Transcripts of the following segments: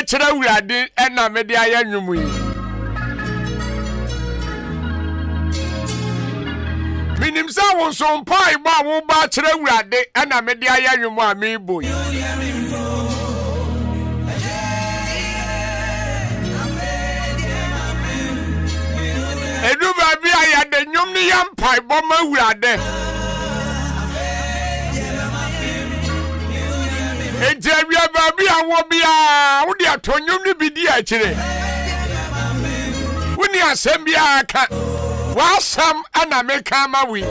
chere urade na me de aya nwumu yi minim sa won so mpai ba wo ba chere urade na me de aya nwumu a me bo yi edu ba bi aya de nwum ni ya mpai bo ma urade Ejabia babi awo bia wo de atonyum ni bidi a kire Woni asem bia aka wasam ana meka ma wi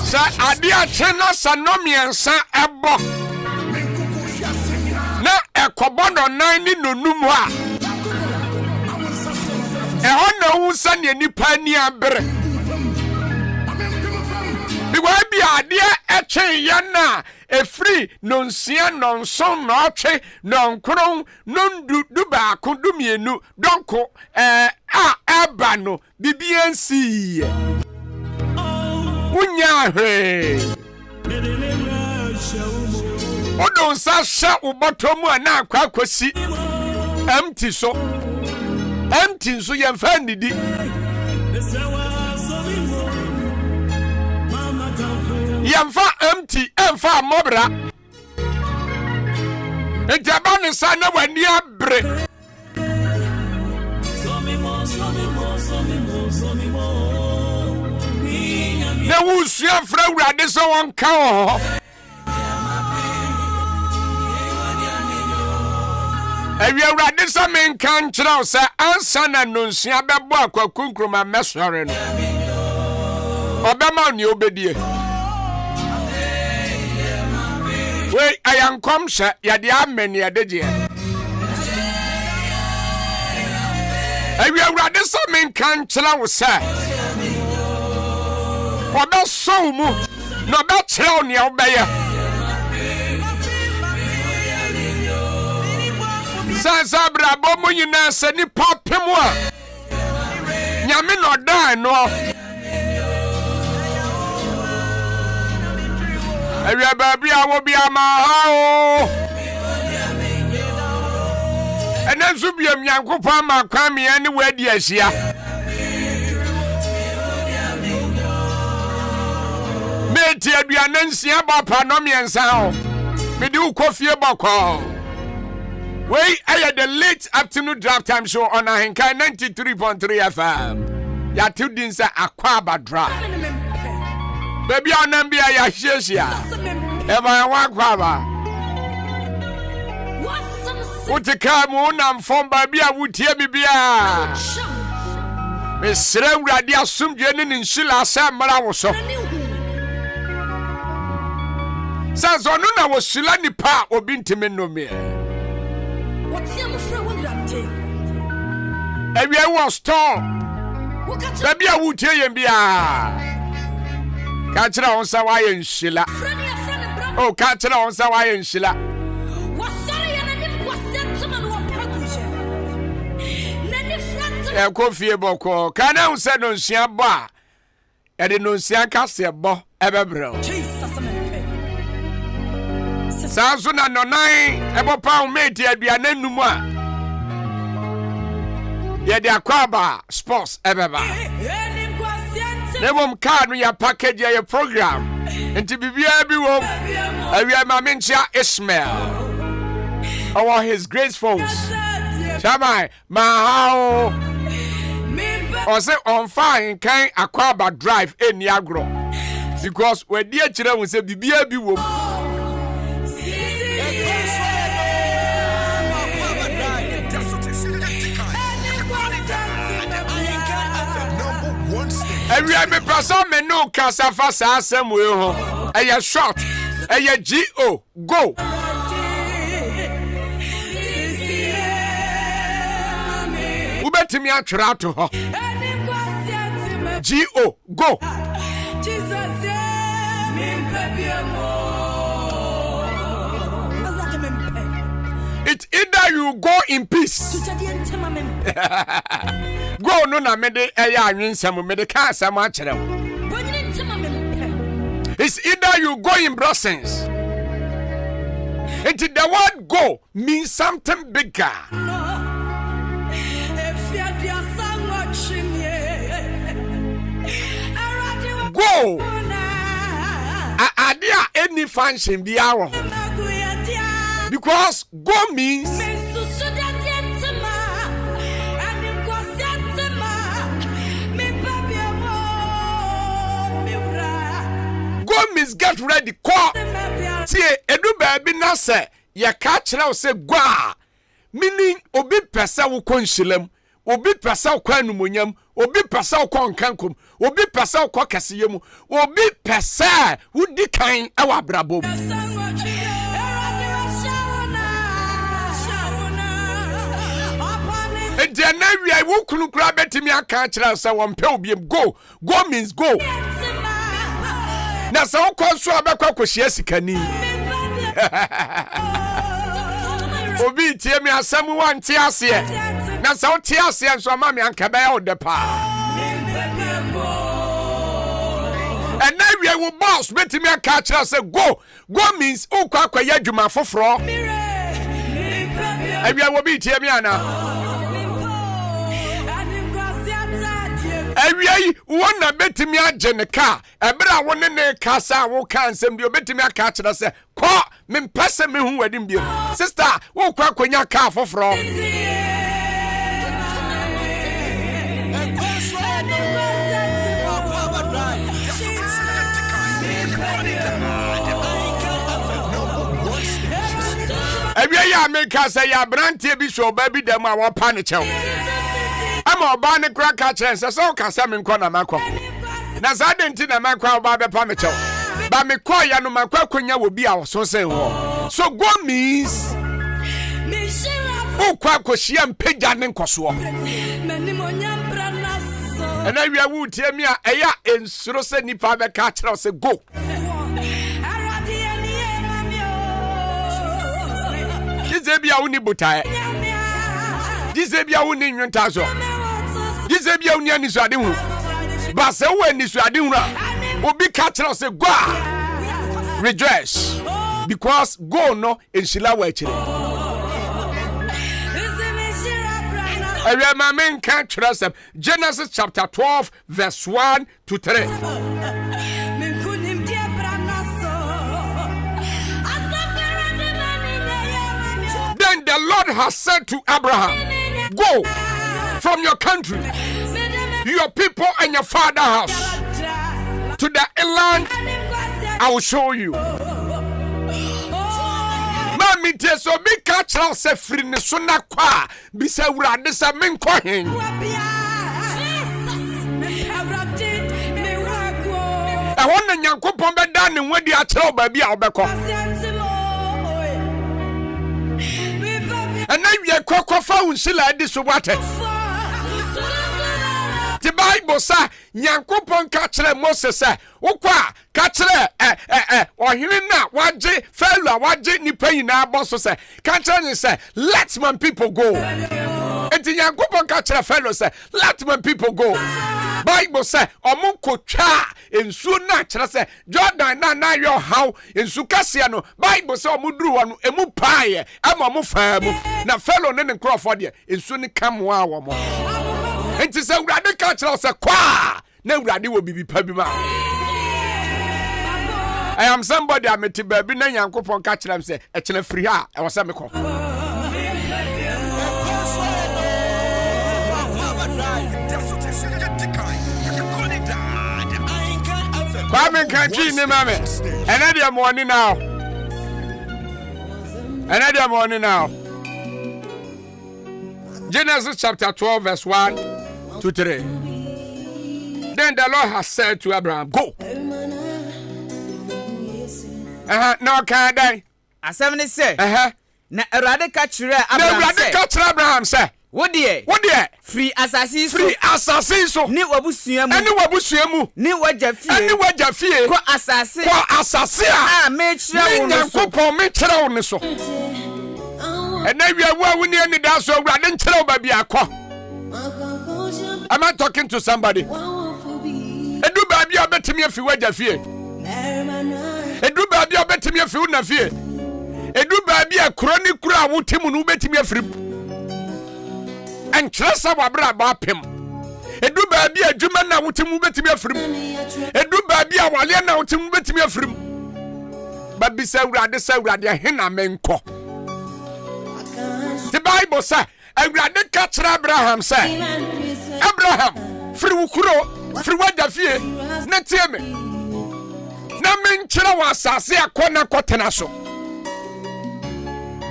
Sa adia chena sanomiensa ebo na ekobono nan ni nonumu a ehona wusa ne nipa ni abre biwa bia ade echen ya na efri nonsia nonson na otwe nonkron nondu ba ko dumienu donko aba no bibiensi unya he Odon sa sha ubotomu ana akwakosi empty so yemfa ndidi yemfa empty emfa mobra ejabane sa na wani abre na wusia fra urade so wonka ho Ewi urade so menkan kira o se ansa na nonsia bebo akwakunkroma mesore no obema ni obedie we ayankom hye yade amene yadeje Ewi urade so menkan kira o se obeso mu no be kira o ne obeye Sasa brabo mo nyina se ni papemu a nyame no dan no Ewia baby awo bia ma ha o Enensu bia Nyankopon ma kwa me ani wadi ahia Meti aduane nsia bapa no miensa ho Medi ukofie bako Wait, I had the late afternoon draft time show on Ahenkan 93.3 FM. Ya two dins Akwaaba draft. Baby on Nambia ya sheshia. Eva Akwaaba. Utikamu unam form baby a wutie bibia. Mesre uradia sum jeni ninshila sa mara woso. Sa zonu na wosila ni pa obi ntime no me. Ebi was store. Baby a wutie yem bia. Ka kira on sa wa yen shila. Oh, ka kira on sa wa yen shila. E ko fie boko. Kana un se no nsia bo a. E de no nsia ka se bo ebebre. Sanso na nonan ebo pa o meti aduane numu a. Ye de Akwaaba sports ebeba. Nebom card no ya package ya program. Enti bibia bi wo. Awia ma mentia Ismail. Our his grace phones. Shamai ma how. Ose on fine kan Akwaaba drive eni agro. Because we dey kire we say bibia bi wo. Every me person me no kasafa sa asem we ho. Eye short. Eye go. Go. Ubetimi atwera to ho. Go. Jesus It's either you go in peace. Go no na mede eya anwensam mede ka asam a kire. It's either you go in blessings. The word go means something bigger. Go. Adia any function be our. Because go means go means get ready. Call. See, edu baby na say ya ka kire say go. Meaning obi pesa wo konhilem, obi pesa wo kwanumonyam, obi pesa wo konkankom, obi pesa wo kokeseyem, obi pesa wo di kan ewa brabom. And now we are walking grab it to me. I can't tell us. I want to go. Go means go. Now, so called so about Koshiesikani. Obi, tell me, as someone tears here. Now, so tears here, so mammy and Cabell the power. And now we are boss, but me a catch us. Go. Go means, oh, Quaquayajuma for fraud. And we will be tell me now. Ewie wona betimi agene ka ebra wona ne kasa wo kan sem de betimi aka kira se ko mempese me hu wadim biem sister wo kwa konya ka foforo ewie ya me kasa ya brantie bi so ba bi dem a wo pa ne chew ama oba ne kra ka kire se so ka se me nko na makọ na za denti na makọ oba be pa me chew ba me kọ ya no makọ konya wo bi a so se ho so go means o kwa koshia mpegya ne nkoso and I will would tell me eya ensuro se nipa be ka kire se go Jizebia uni butai Jizebia uni nyontazo Jizebia uni aniswade hu ba se wo aniswade hu obi ka kire se go rejoice because go no enshila wa kire Ahenkan kire Genesis chapter 12 verse 1 to 3 Then the Lord has said to Abraham, go from your country, your people and your father's house to the land I will show you. Mami te so bi ka kira se firi ne so na kwa bi se wurade se men ko hen. E wona Nyankopon be da ne nwadi a kira ba bi a obekọ. And now we are fa unsila edi so wate. The Bible say Nyankopon ka kire Moses say wokwa ka kire ohene na waje Pharaoh waje nipa yina boso say ka kire ni say let my people go. Enti Nyankopon ka kire Pharaoh say let my people go. Bible say omunko twa ensu na kire say Jordan na yo how ensu kase no Bible say omuduru wanu emu paaye ama mu faamu na Pharaoh ne nkrofo de ensu ni kamwa wo mo. Enti say urade ka kire say kwa na urade wo bibi pa bi ma. I am somebody I met baby na Nyankopon ka kire am say e kire free ha e wo say me ko. Ahenkan ni mame. Another morning now. Another morning now. Genesis chapter 12 verse 1 to 3. Then the Lord has said to Abraham, go. No can die. Asem ni say. Na Erade ka kire Abraham say. Na Erade ka kire Abraham say. Wo de free assassin so ni wabusuamu ni wajafie ko assassin a me kire wo Nyankopon me kire wo ne so And now we are winning any dance so I didn't tell baby a call. Am I talking to somebody? And do baby I bet me if you were a fear. And do baby I bet me if you na fear. And do baby a chronic crowd would him who bet me a free. And trust our brother him. And do baby a German now would him bet me a free. And do baby a Waliana would him bet me a free. But be so rather Hina menko. The Bible says, I rather catch Abraham say, Abraham, free Ukuro, free what the fear, not hear me. Namen Chila was say a corner cotenaso.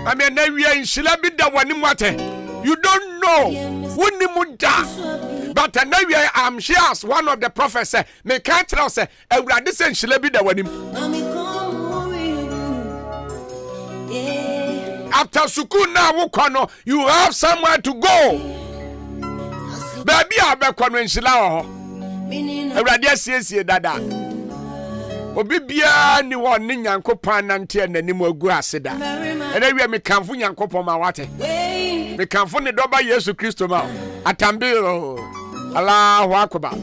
I mean, now we are in Shilabida one water. You don't know when the muda. But now we are, I'm sure, as one of the prophets say, me can't tell us, I rather say Shilabida one him. After Sukuna Wukono, you have somewhere to go. Baby, I'll be convinced. Shilao. I rather say, Dada. Obibia ni woni Nyankopon nante na nim agu aseda. Ena wi me kanfo Nyankopon ma wate. Me kanfo ne doba Yesu Kristo ma. Atambiro. Allahu akbar.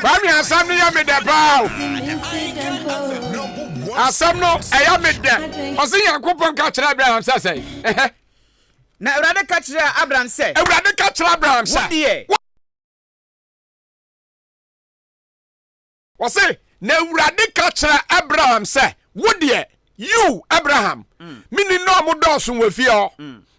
Kwami asam ni ya me de bawo. Asam no eya me de. Osi Nyankopon ka kire Abraham say. Na Awurade ka kire Abraham say. Awurade ka kire Abraham say. Wase na Awurade ka kire Abraham say, "Wo de you Abraham, mini no mo doso wafie o.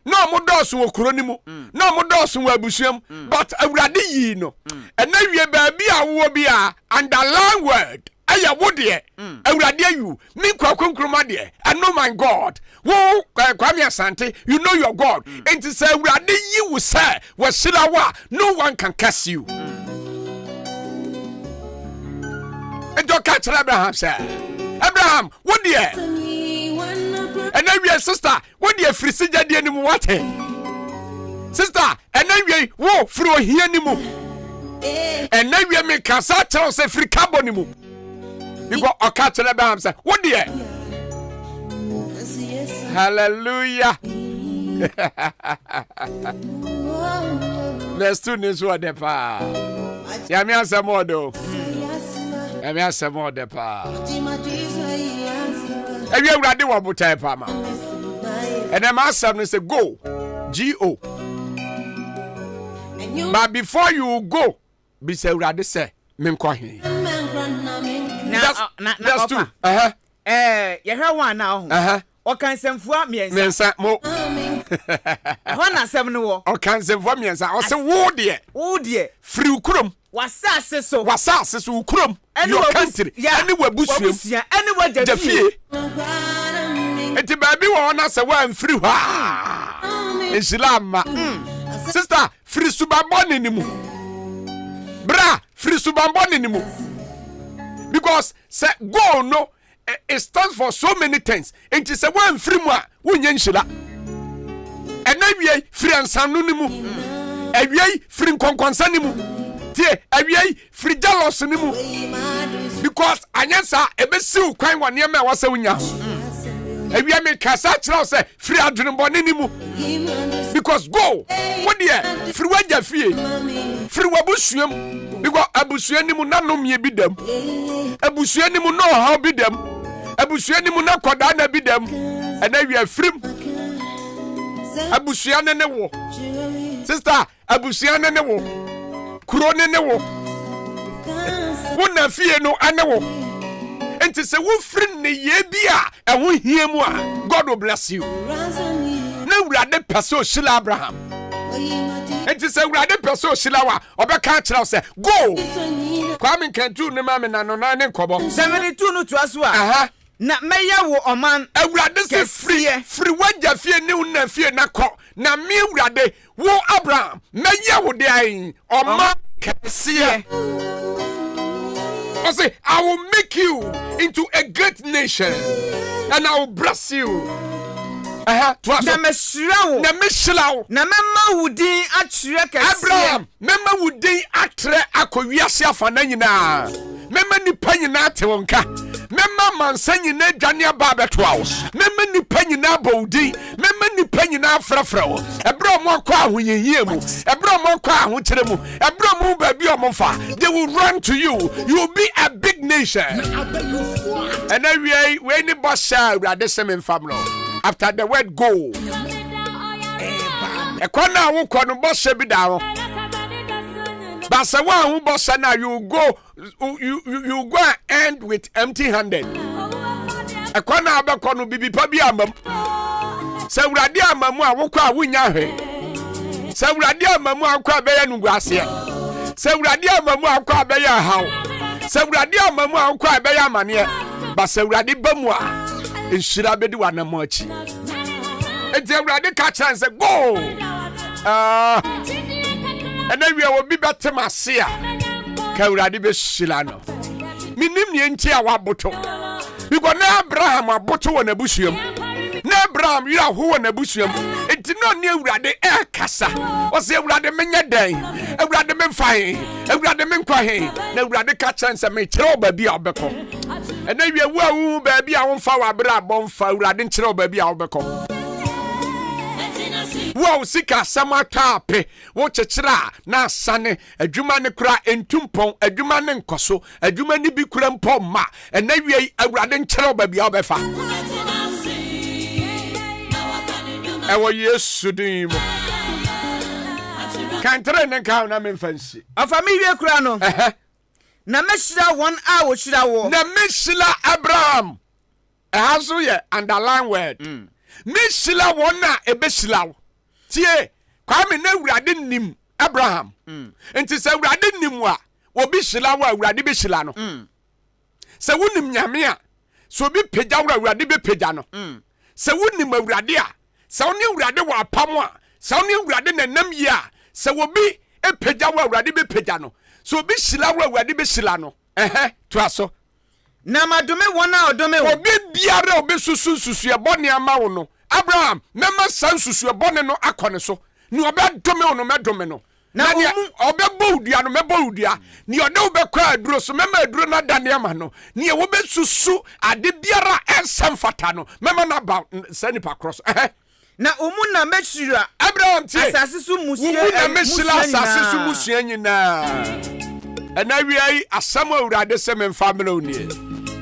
No mo doso wo kuro ni mu. No mo doso wo abusuam, but Awurade yi no. And na wie ba bi a wo bi a underline word. Aya wo de Awurade you, me kwakonkroma de. And no my God. Wo Kwame Asante, you know your God. And to say Awurade yi wo say, wo silawa, no one can curse you." And you catch Abraham say, Abraham, what dear? And then your sister, what dear free sija dear nimu what? Sister, and then we wo through here nimu. And then we make kasa tell say free carbon nimu. You go or catch Abraham say, what dear? Hallelujah. Let's do this one the pa. Yami answer more though. I mean, some more the pa. Have you ready one more time, Pama? And then my son say, go. G-O. But before you go, be say, ready, say, Minkohi. That's two. You hear one now. What can some for me? Mo. Hona 7 no. Or can some for me? I say, wo dear. Free krum. Wasase so ukrum your country anywhere busuam anywhere jafie enti baby wona se wan free ha Islam sister free subamboni ni mu bra free subamboni ni mu because say go no it stands for so many things enti se wan free mu a wonye nhila enawie free ansanu ni mu ewie free konkonsa ni mu awie free jealous ni mu because anyansa ebesiw kwan wɔ nneɛma a wɔsɛ wonya awie me kasa kyerɛw sɛ free adwenbɔne ni mu because go what there free wagya fie free wabusuam because abusua ni mu na nomie bi dam abusua ni mu na ɔhaw bi dam abusua ni mu na kɔdaa na bi dam ɛna awie frim abusua ne wo sister abusua ne wo kuro ne wo wona fie no ane wo enti se wo free ne ye bia ɛho hie mu a God will bless you na Awurade pɛso Shila Abraham enti se Awurade pɛso Shila wa ɔbɛka kyerɛw sɛ go Kwame Kantu ne ma me na no na ne nkɔbɔ 72 no to aso a na meya wo oman Awurade se free wagya fie ne wona fie na kɔ na me Awurade wo Abraham meya wo de ayin oman kɛseɛ I say, I will make you into a great nation and I will bless you. Na mesira wo. Na meshira wo. Na mema wudin akyerɛ kɛse. Abraham, mema wudin atre akowiase afa na nyina. Mema nipa nyina te wonka. Mema mansa nyina dwane aba betoa wo. Mema nipa nyina bawudi. Mema nipa nyina frafra wo. Ebra mo akwa ahoyehie mu. Ebra mo akwa ahokyere mu. Ebra mo ba bi omfa. They will run to you. You will be a big nation. And then we any boss rather same family. After the word go. E kwana wo kono boss bi da ho. But say one who boss na you go and end with empty-handed. E kwana abekọ no bibi pa bi amam. Se urade amamu a wo kwa wonya hwe. Se urade amamu akwa beya nugwase. Se urade amamu akwa beya hawo. Se urade amamu akwa beya amane. But se urade bamu a enshira bedi wanamo achi. Enti urade ka chance go. And then we will be better masia. Kauradi be shilano. Minim ni enti awa boto. Because na Abraham aboto won abusuam. Na Abraham you are who won abusuam. Enti no ne urade e kasa. O se urade menya dan. Urade memfae. Urade menkwahe. Na urade ka chance me kire ba bia obeko. And then we wu ba bia wonfa wa bra bomfa urade nkire ba bia obeko. Wow, sika samata pe wo chechira na sane adwuma ne kura entumpon adwuma ne nkoso adwuma ne bi kura mpom ma ena wie awurade nkyere ba bia obefa ewo Yesu dim kantre ne ka na memfansi afami wie kura no na meshira won a wo shira wo na meshila Abraham hazo ye underline word meshila won a ebeshila tie kwame na awurade nim Abraham enti se awurade nim wa obi hyila wa awurade be hyila no se wonim nyame a so obi pagya wa awurade be pagya no se wonim awurade a se woni awurade wa apam a se woni awurade nanam yi a se obi e pagya wa awurade be pagya no so obi hyila wa awurade be hyila no to aso na madome wona odome wo obi biara obi susu e bone ama wo no Abraham, mema sansusu ebone no akone so. Ni obedome ono medome no. Na ni obebodua no mebodua. Ni ode obekwa aduro so mema aduro na dane ama no. Ni e wo besusu ade biara ensem fata no. Mema na ba sanipa cross. Na umu na meshira Abraham tie. Asase su musie. Umu na meshira asase su musie nyina. Ena wi asam awurade se memfamle oni.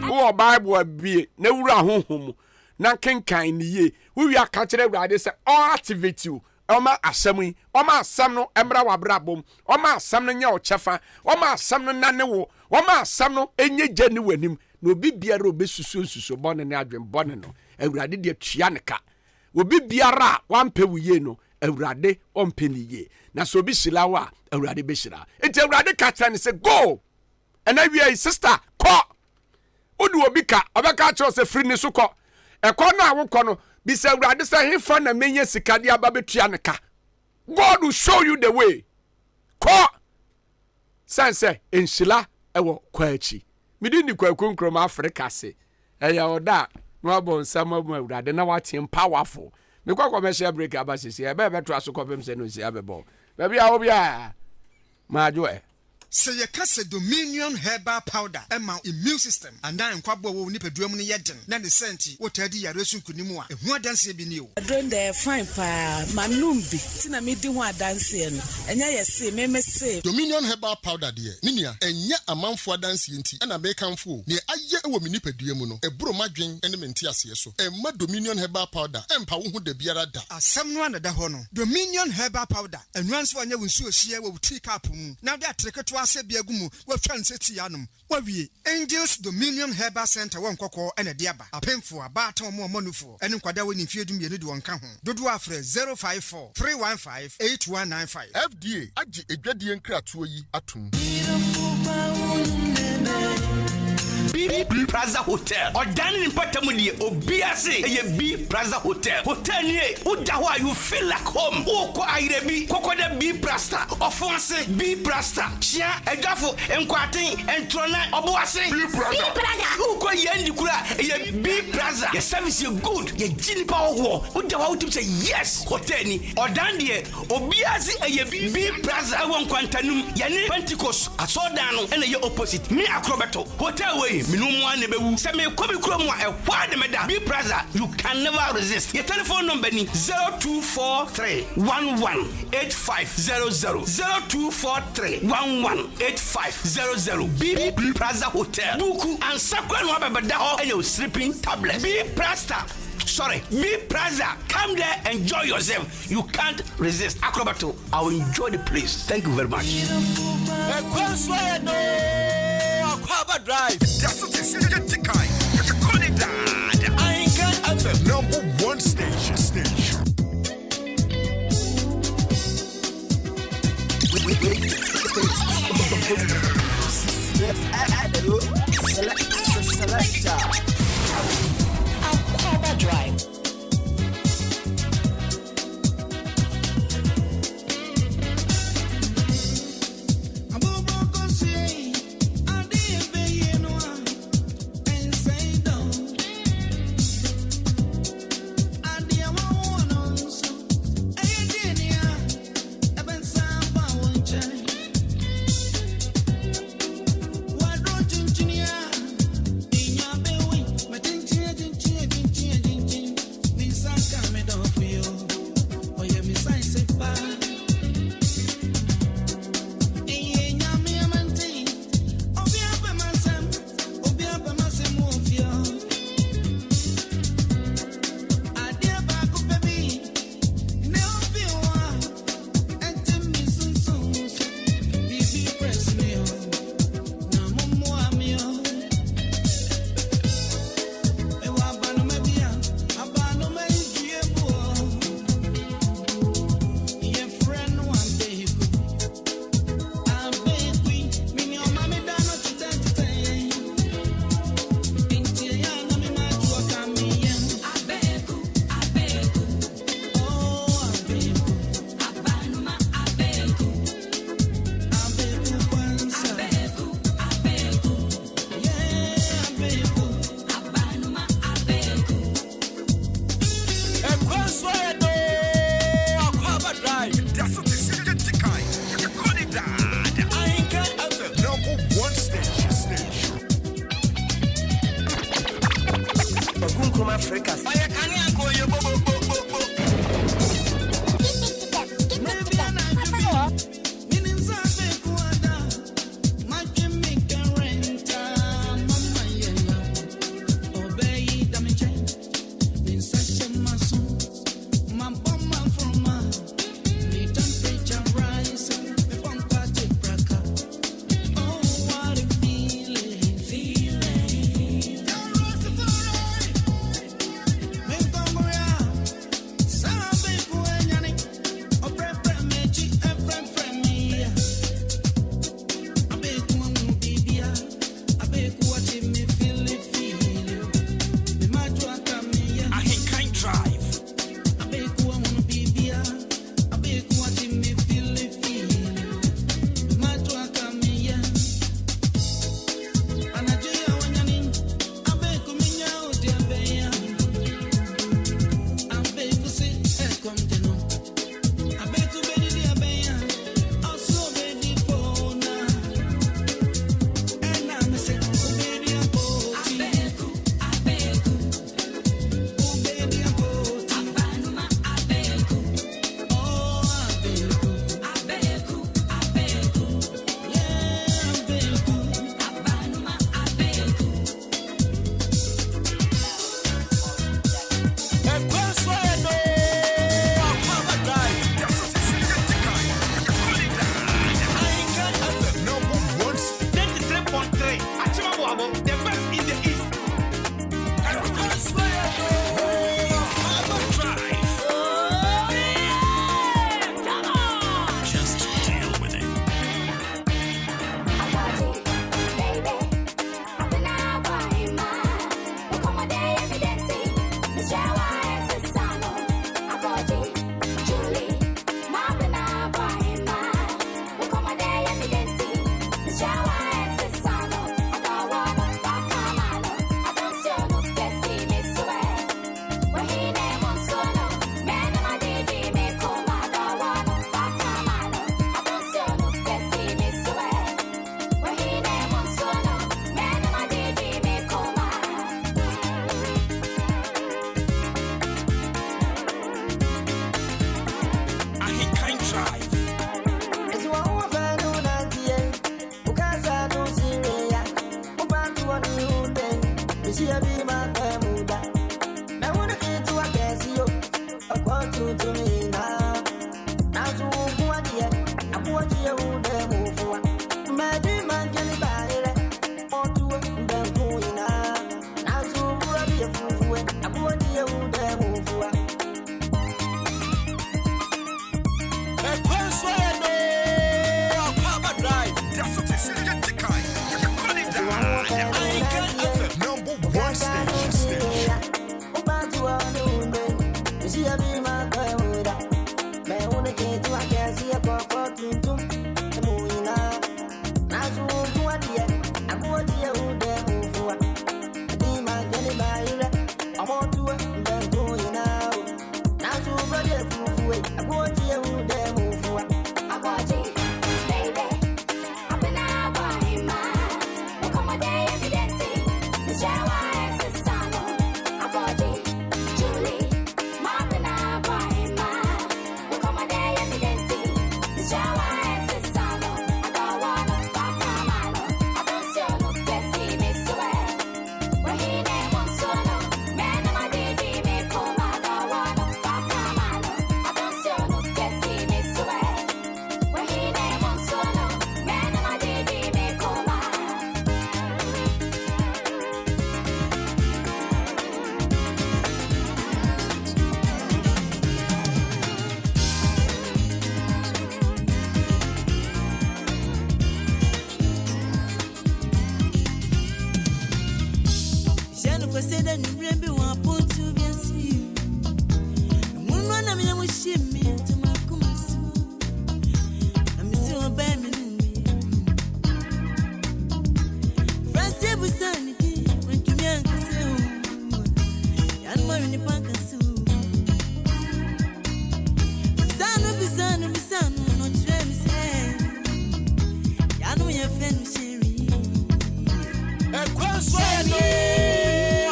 Wo Bible abie na wura honhom. Na kenkan ni ye we aka kire awurade se all activate you oma asam yi oma asam no emra wabra bom oma asam no nya o chefa oma asam no nane wo oma asam no enye gani wanim na obi biara obesusu bone ne adwen bone no awurade de tua ne ka obi biara wampe wuye no awurade ompe ni ye na so obi hila wa awurade be hila enti awurade ka kire ne se go and I we sister ko odu obi ka obeka kire se free ni so ko ekona awokono bi say awurade say hefa na menye sikade aba betua ne ka God will show you the way ko sense enhila ewo kwachi midi ni kwakonkrom Africa se eya oda no abon samamu awurade na watem powerful me kwa commercial break aba sisi e be beto asokọ pem se no si abebo baby a obi a maajo say ye kase Dominion herbal powder ema immune system and then kwabo wo nipadua mu ne yeden na ne senti wotadi yare sunkunimu a ehu adanse bi ni o adron de fine pa manum bi tina me di ho adanse no enya yese meme se Dominion herbal powder de ninia enya amanfo adanse enti na be kanfo ne aye ewo me nipadua mu no eburo madwen ene mente ase so emma Dominion herbal powder empa wo hu da biara da asem no anada ho no Dominion herbal powder enuanso anya wonsu ohie wo tea cup mu na de atreketo ase biagumu wo twanse ti yanum wawie Angels Dominion Herbal Center won kokko ene de aba apemfo abata mo manufo ene nkwada woni fiedum ye ne de wonka ho dodo afre 054 315 8195 FDA agi edwadie nkratoyi atum B Plaza Hotel. Or dining in Patamudi, or BSC, a B Plaza Hotel. Hotel near Udawa, you feel like home. Oko Airebi, Kokoda B Plasta, Ofonse B Plasta, Chia, Egafo, Enquatin, and Trona, Oboase, B Plaza. Uko Yandikura, a B Plaza. Your service is good, your Gini Power War. Udawa to say yes, Hotel ni, or Dandy, or BSC, a B Plaza, I want Quantanum, Yane Pentecost, a Sodano, and your opposite, me Acrobato, Hotel Way, Minumwa Nebu, Same Kobi Kromwa, a Wadameda, B Plaza, you can never resist. Your telephone number ni 0243 118500 0243 118500 B Plaza Hotel. Buku and Sakura Nwabeda and your sleeping tablet. B Plaza. Sorry, B Plaza. Come there, enjoy yourself. You can't resist. Acrobato, I will enjoy the place. Thank you very much. Akwaaba Drive. Ahenkan FM, #1 station. Selector. Akwaaba Drive.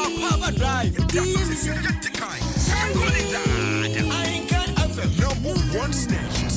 Akwaaba Drive. Ahenkan FM, number one station.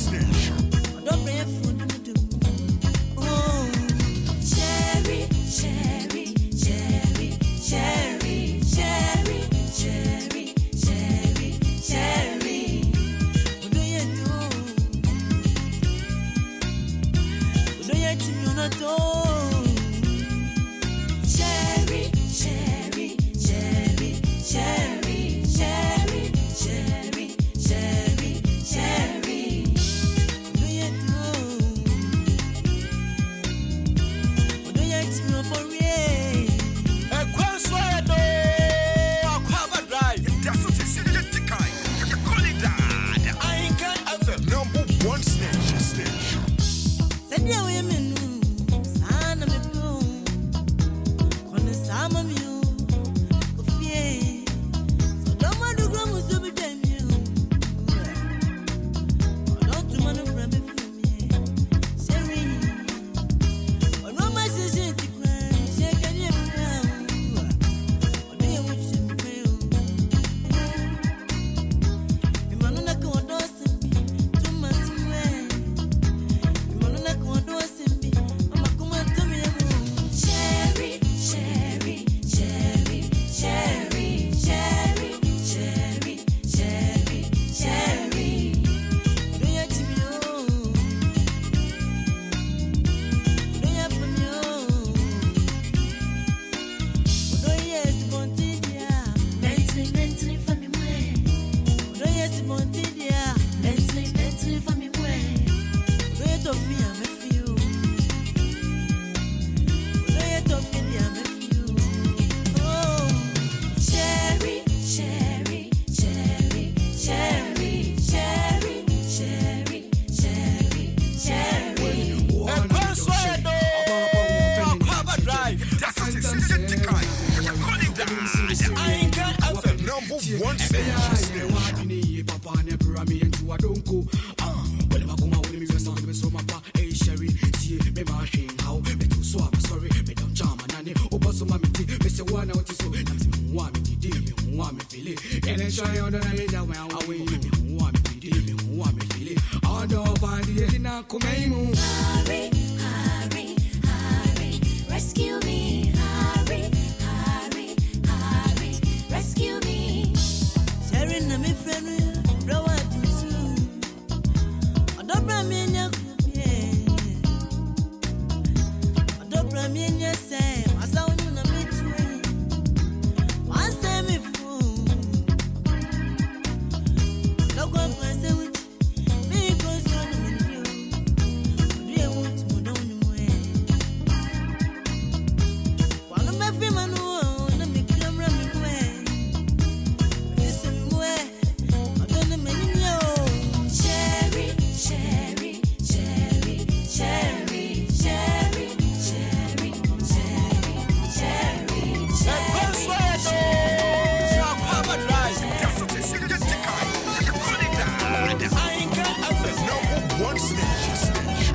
One station. Papa never me into a donko. Well, I'm going to be some so my pa. Hey, Sherry, see me machine how me too so I'm sorry. Me don't charm and over so my tea. Me say one out so. I'm want me to me want me feel it. And then try on the night that when I wait. Me want me to me want me feel it. All the body in a come hurry, hurry, hurry, rescue me. Hurry, hurry, hurry, rescue me. Sharing na me friend, blow out me soon. Adobra me nya kuye. Adobra me nya say, asa onu na me tue. One say me fool. No go say with me go so no me. Do you want to know no more? One of my free man who na me camera me way. Cherry, cherry, cherry, cherry, cherry, cherry, cherry, cherry, Akwaaba Drive. Ahenkan FM, number one station.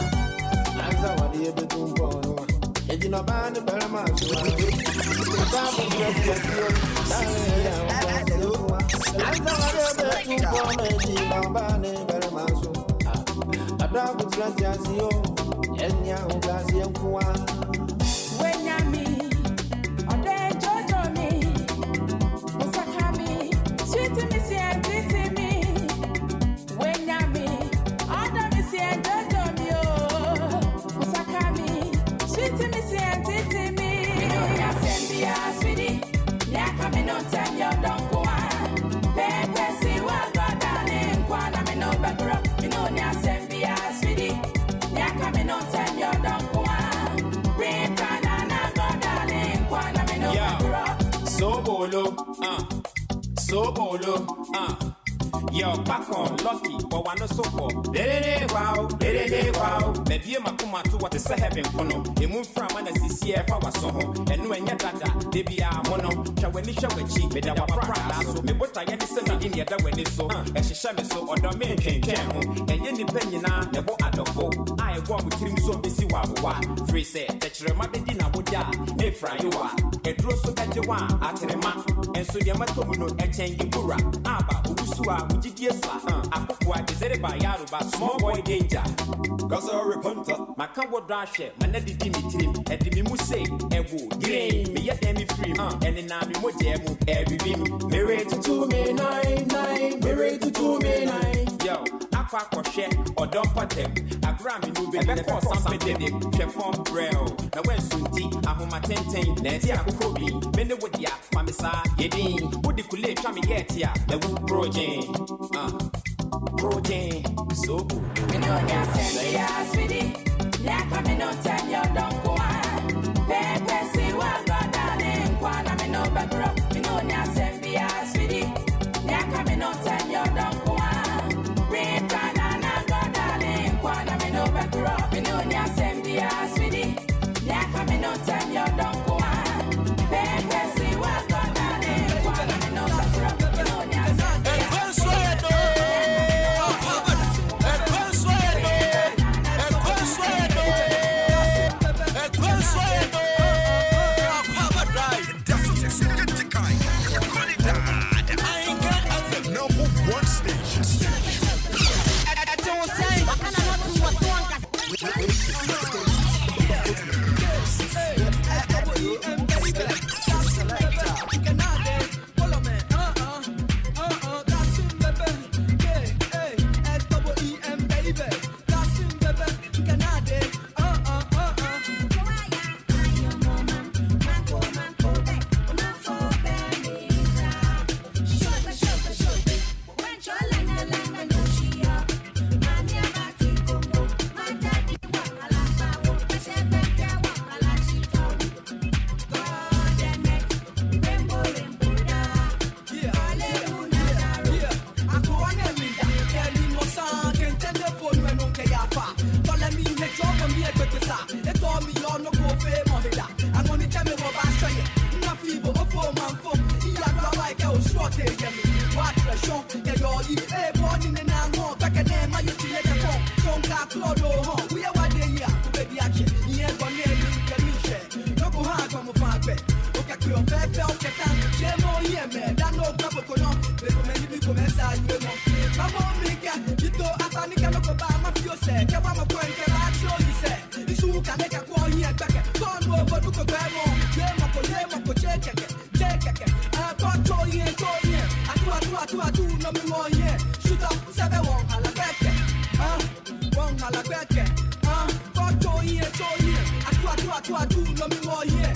Don't go on. So bolo, yo, back on lucky, but one so for. Wow, maybe my kuma to what is a heaven kono. A moon from an SCF, I was so home, and when you're that, they be a mono, Chawanisha with cheap, but our pride, me what I had to send in the other when it's so, and she shall be so, or the main came, and any penny now, never at the four. I want with him so busy while three said that you remember dinner would die, ne fry you are, a draw so that you want at the man, and so the Matomuno, a change in Pura, Abba, Usua, Ujidiesa, Akwaaba, deserted by Yaruba, small boy danger. Gaza repenter, my coward dasher, my neddy Dimitri, and the Mimu say, Ewo, Green, me yet any free, and then I'm more jam, every beam, married to 2 me 9, married to 2 me 9. Yo, Akwaaba share or dump at them, a Grammy new baby, for something did it, perform braille. Now when Sunti, I home at 10, Nancy Akobi, Mende would ya, Mamisa, Yedin, would the Kule, Tommy get ya, the wood project, so good. You know, that's sweetie. Yeah, coming on, tell you don't go on. Baby, see what God darling, one, I'm in over, bro. You know, that's sweetie. Yeah, coming on, tell you don't go on. Bring banana, God darling, one, I'm in over, bro. You know, that's sweetie. Yeah, coming on, tell you don't go on. Baby, see what God darling, one, I'm in over, bro. You know, that's Yeah.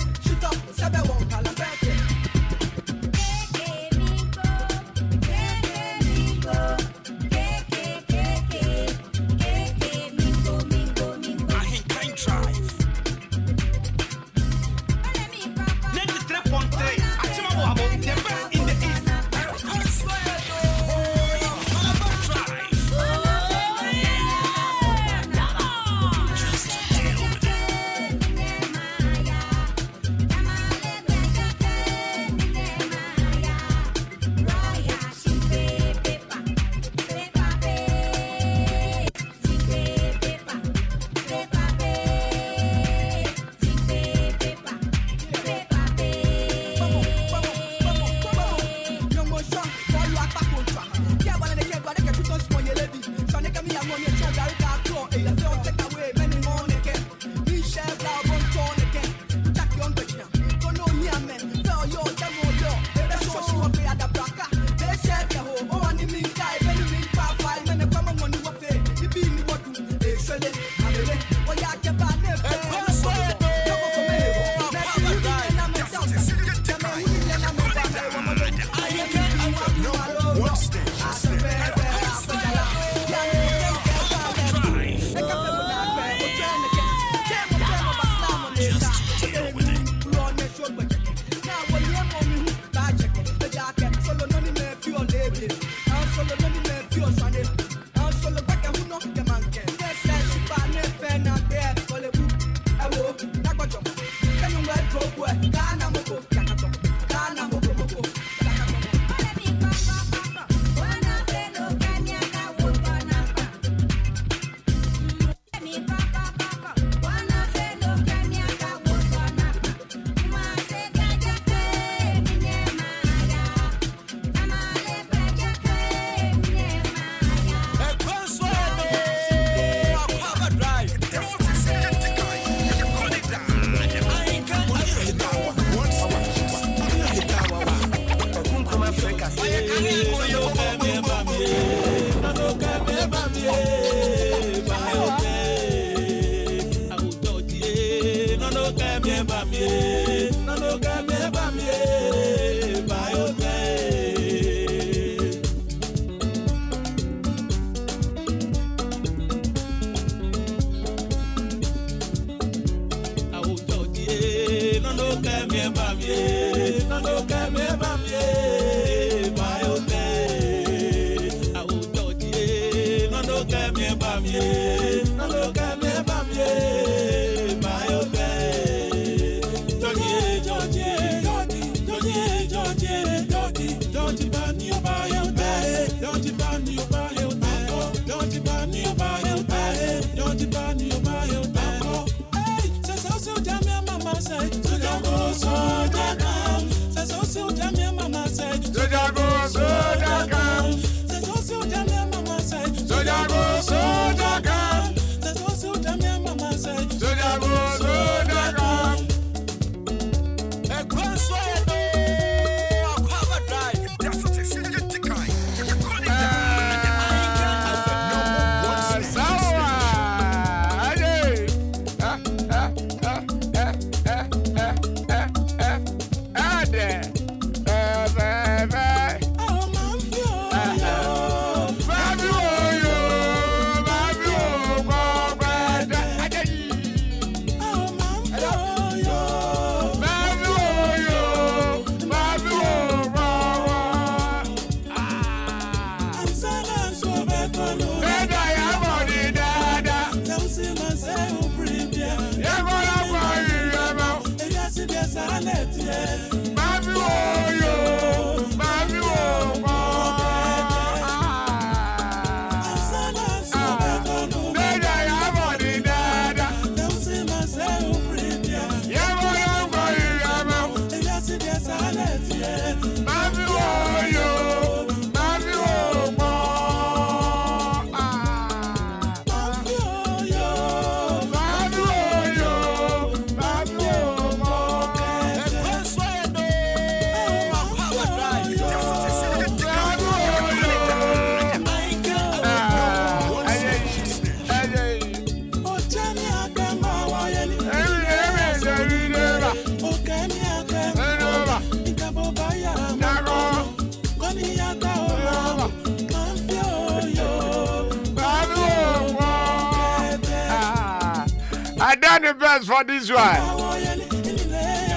I done the best for this one.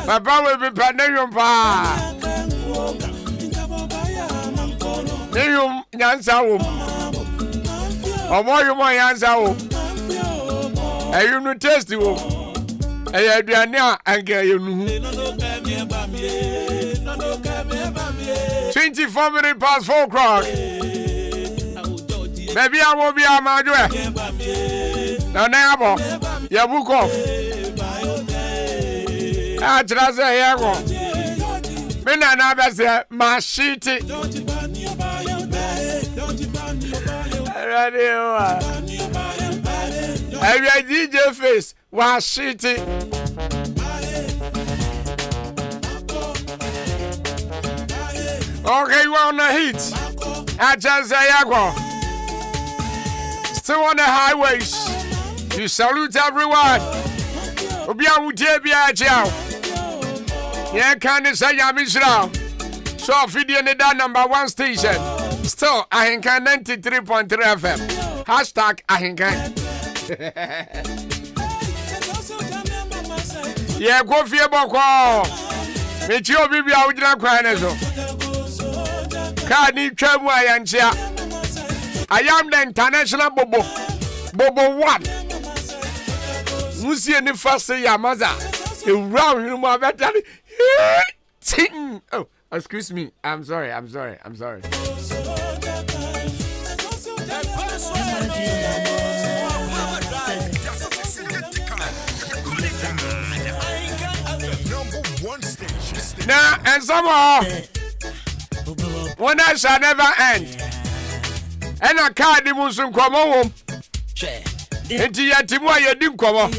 Papa will be pandemic pa. You answer wom. Omo you mo answer wom. E you no taste wom. E ya aduane a anka you nu. 24 minutes past 4 o'clock. Baby, I will be a madre. Now, neighbor, your book off. I just say, here go. Me na never say, my shitty. Every DJ face was shitty. Okay, you on the heat. I just say, here go. Still on the highways. You salute everyone. Obia wutie bia chao. Ye kan say ya misra. So video ne da number 1 station. Still Ahenkan 93.3 FM. #Ahenkan. Ye go fie boko. Me chi obi bia wudira kwan ne so. Ka ni twamu ayanchia. I am the international Bobo. Bobo one. Musi any first say Yamaza. A round you know better. Oh, excuse me. I'm sorry. Now and somehow when I shall never end. And I can't even come home. Enti yetimu ayedim komo.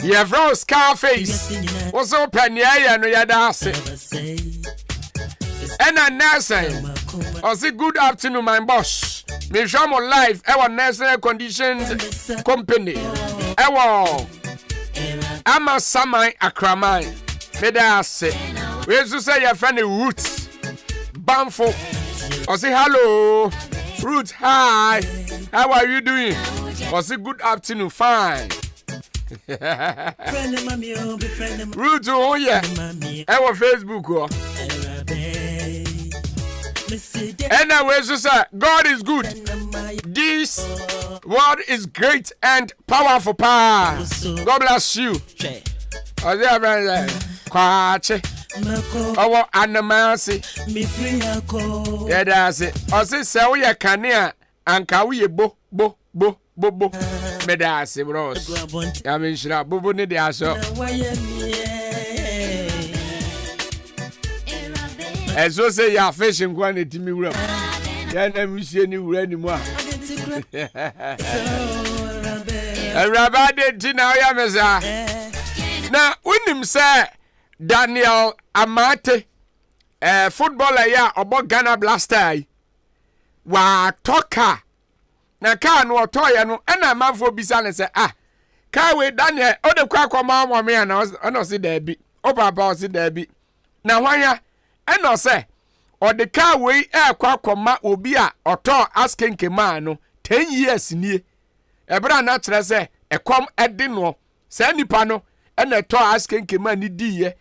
Ye from Scarface. Was open ya no yada ase. And I nurse. I say good afternoon my boss. Me show mo live our national conditions company. Ewo. Ama samai akramai. Me da ase. We so say your friend Roots. Bamfo. I say hello. Roots, hi. How are you doing? I say good afternoon, fine. Roots, oh yeah. Our Facebook. And I will say, God is good. This word is great and powerful power. God bless you. I say, Kwache. Our animasi. Yeah, that's it. I say, so we are canea and kawi bo. Medasi bros. I mean, shra bubu ni dia so. Ezo say ya fishing kwan etimi wura. Ya na mi sie ni wura ni mu a. Araba de ti na ya mesa. Na unim say Daniel Amate footballer ya obo Ghana Blaster wa toka na ka no otoya no na mafo bisa ne se ka we Daniel o de kwa kwama mo me na o se da bi o papa o se da bi na hwanya no se o de ka we kwa kwama obi a oto askenke man no 10 years nie ebra na kire se ekom ede no se nipa no na to askenke man ni diye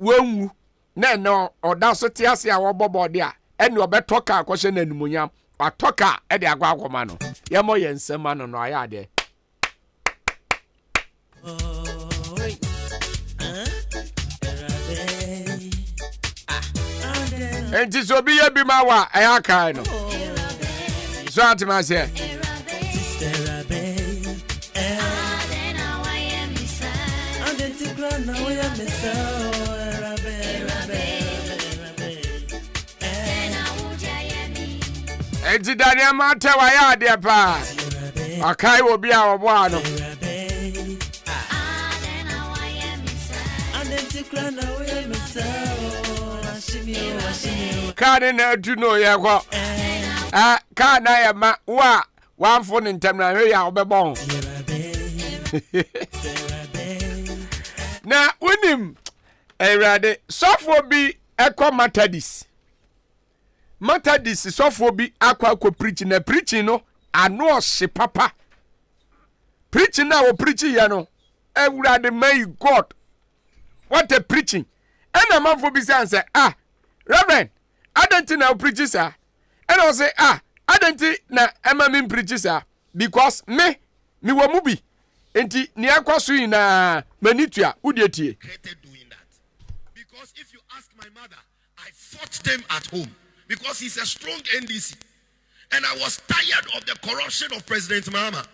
wanwu na no oda so te ase a wo bobode a ene obetoka akwhye na animonyam atoka e de agwa agwoma no ye mo ye nsema no no aya de enti so bi ye bi ma wa aya kai no so atima se enti Daniel Mate wa ya de pa akai obi a obo ano kane na du no ye ko ka na ya ma wa wanfo ne ntam na ya obebon na unim erade sofo bi ekọ Matadis sofo bi akwa preach na preaching no ano ohye papa preaching na wo preach ya no ewurade may God what a preaching and man for be say Reverend adenti na preach sir and I say adenti na emma preach sir because me wo mubi enti ni akwaso na manitua udietie doing that because if you ask my mother I fought them at home because he's a strong NDC and I was tired of the corruption of President Mahama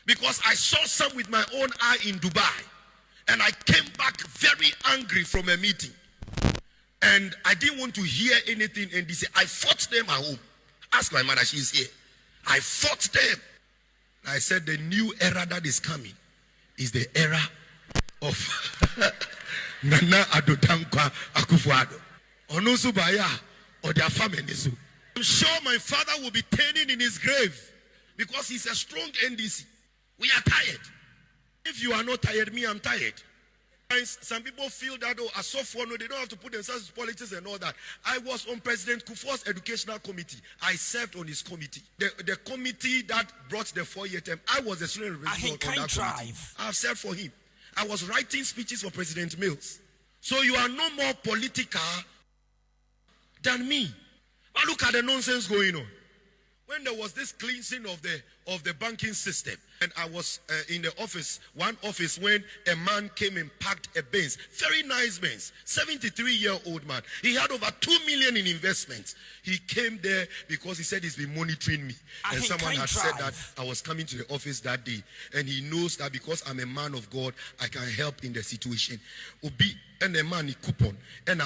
because I saw some with my own eye in Dubai and I came back very angry from a meeting and I didn't want to hear anything NDC. I fought them at home. Ask my mother, she's here. I fought them. I said the new era that is coming is the era of Nana Addo Dankwa Akufo-Addo. Onusubaya or their family. I'm sure my father will be turning in his grave because he's a strong NDC. We are tired. If you are not tired, me, I'm tired. Some people feel that, Asofo, they don't have to put themselves in politics and all that. I was on President Kufuor's educational committee. I served on his committee. The committee that brought the 4-year term, I was the student representative on that committee. I've served for him. I was writing speeches for President Mills. So you are no more political than me. But look at the nonsense going on. when there was this cleansing of the banking system, and I was in the office, one office, when a man came and packed a Benz, very nice Benz, 73-year-old man. He had over 2 million in investments. He came there because he said he's been monitoring me, and someone had said that I was coming to the office that day, and he knows that because I'm a man of God, I can help in the situation. Obi and a man coupon and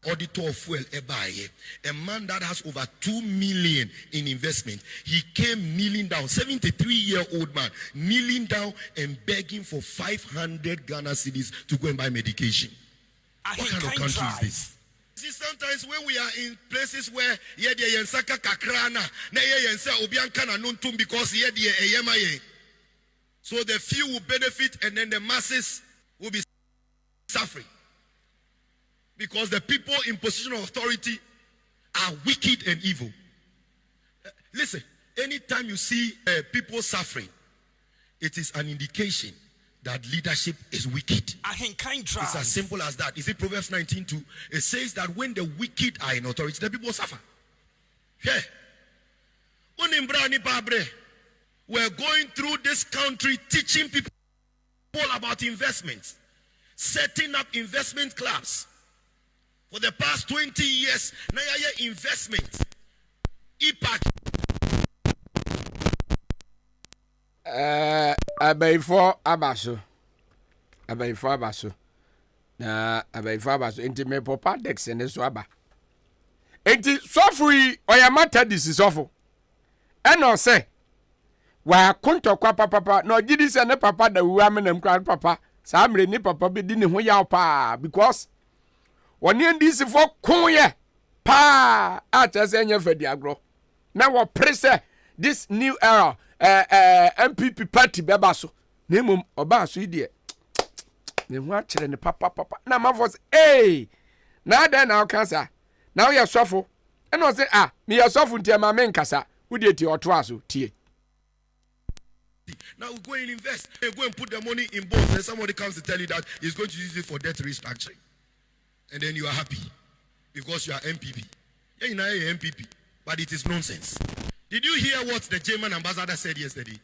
auditor of fuel ebaye, a man that has over 2 million in investment. He came kneeling down, 73-year-old man, kneeling down and begging for 500 Ghana cedis to go and buy medication. What kind of country is this? See, sometimes when we are in places where yensaka kakrana na yensa obianka na nuntum because so the few will benefit and then the masses will be suffering. Because the people in position of authority are wicked and evil. Listen, anytime you see people suffering, it is an indication that leadership is wicked. It's as simple as that. Is it Proverbs 19:2? It says that when the wicked are in authority, the people suffer. Yeah. We're going through this country teaching people about investments, setting up investment clubs. For the past 20 years, Naya investment. Abayfo abaso. Na abayfo abaso. Enti me papa dex ene so aba. Enti sofui oyamata disi sofo. Eno se wa konto kwa papa no gidi se ne papa da wu amenam kwa papa. Sa amre ni papa be di ne ho yaw pa because one ndisi for konye pa atese nya fadi agro na wo prese this new era MPP party beba so na mum oba so ide ne ho akere ne papa na ma for na da na okasa na wo yesofo e no say me yesofo ntia ma me nkasa wo de ti oto aso tie. Now we go and invest, we go and put the money in bonds, and somebody comes to tell you that he's going to use it for debt restructuring. And then you are happy because you are MPP. Yeah, you know you're MPP, but it is nonsense. Did you hear what the German ambassador said yesterday?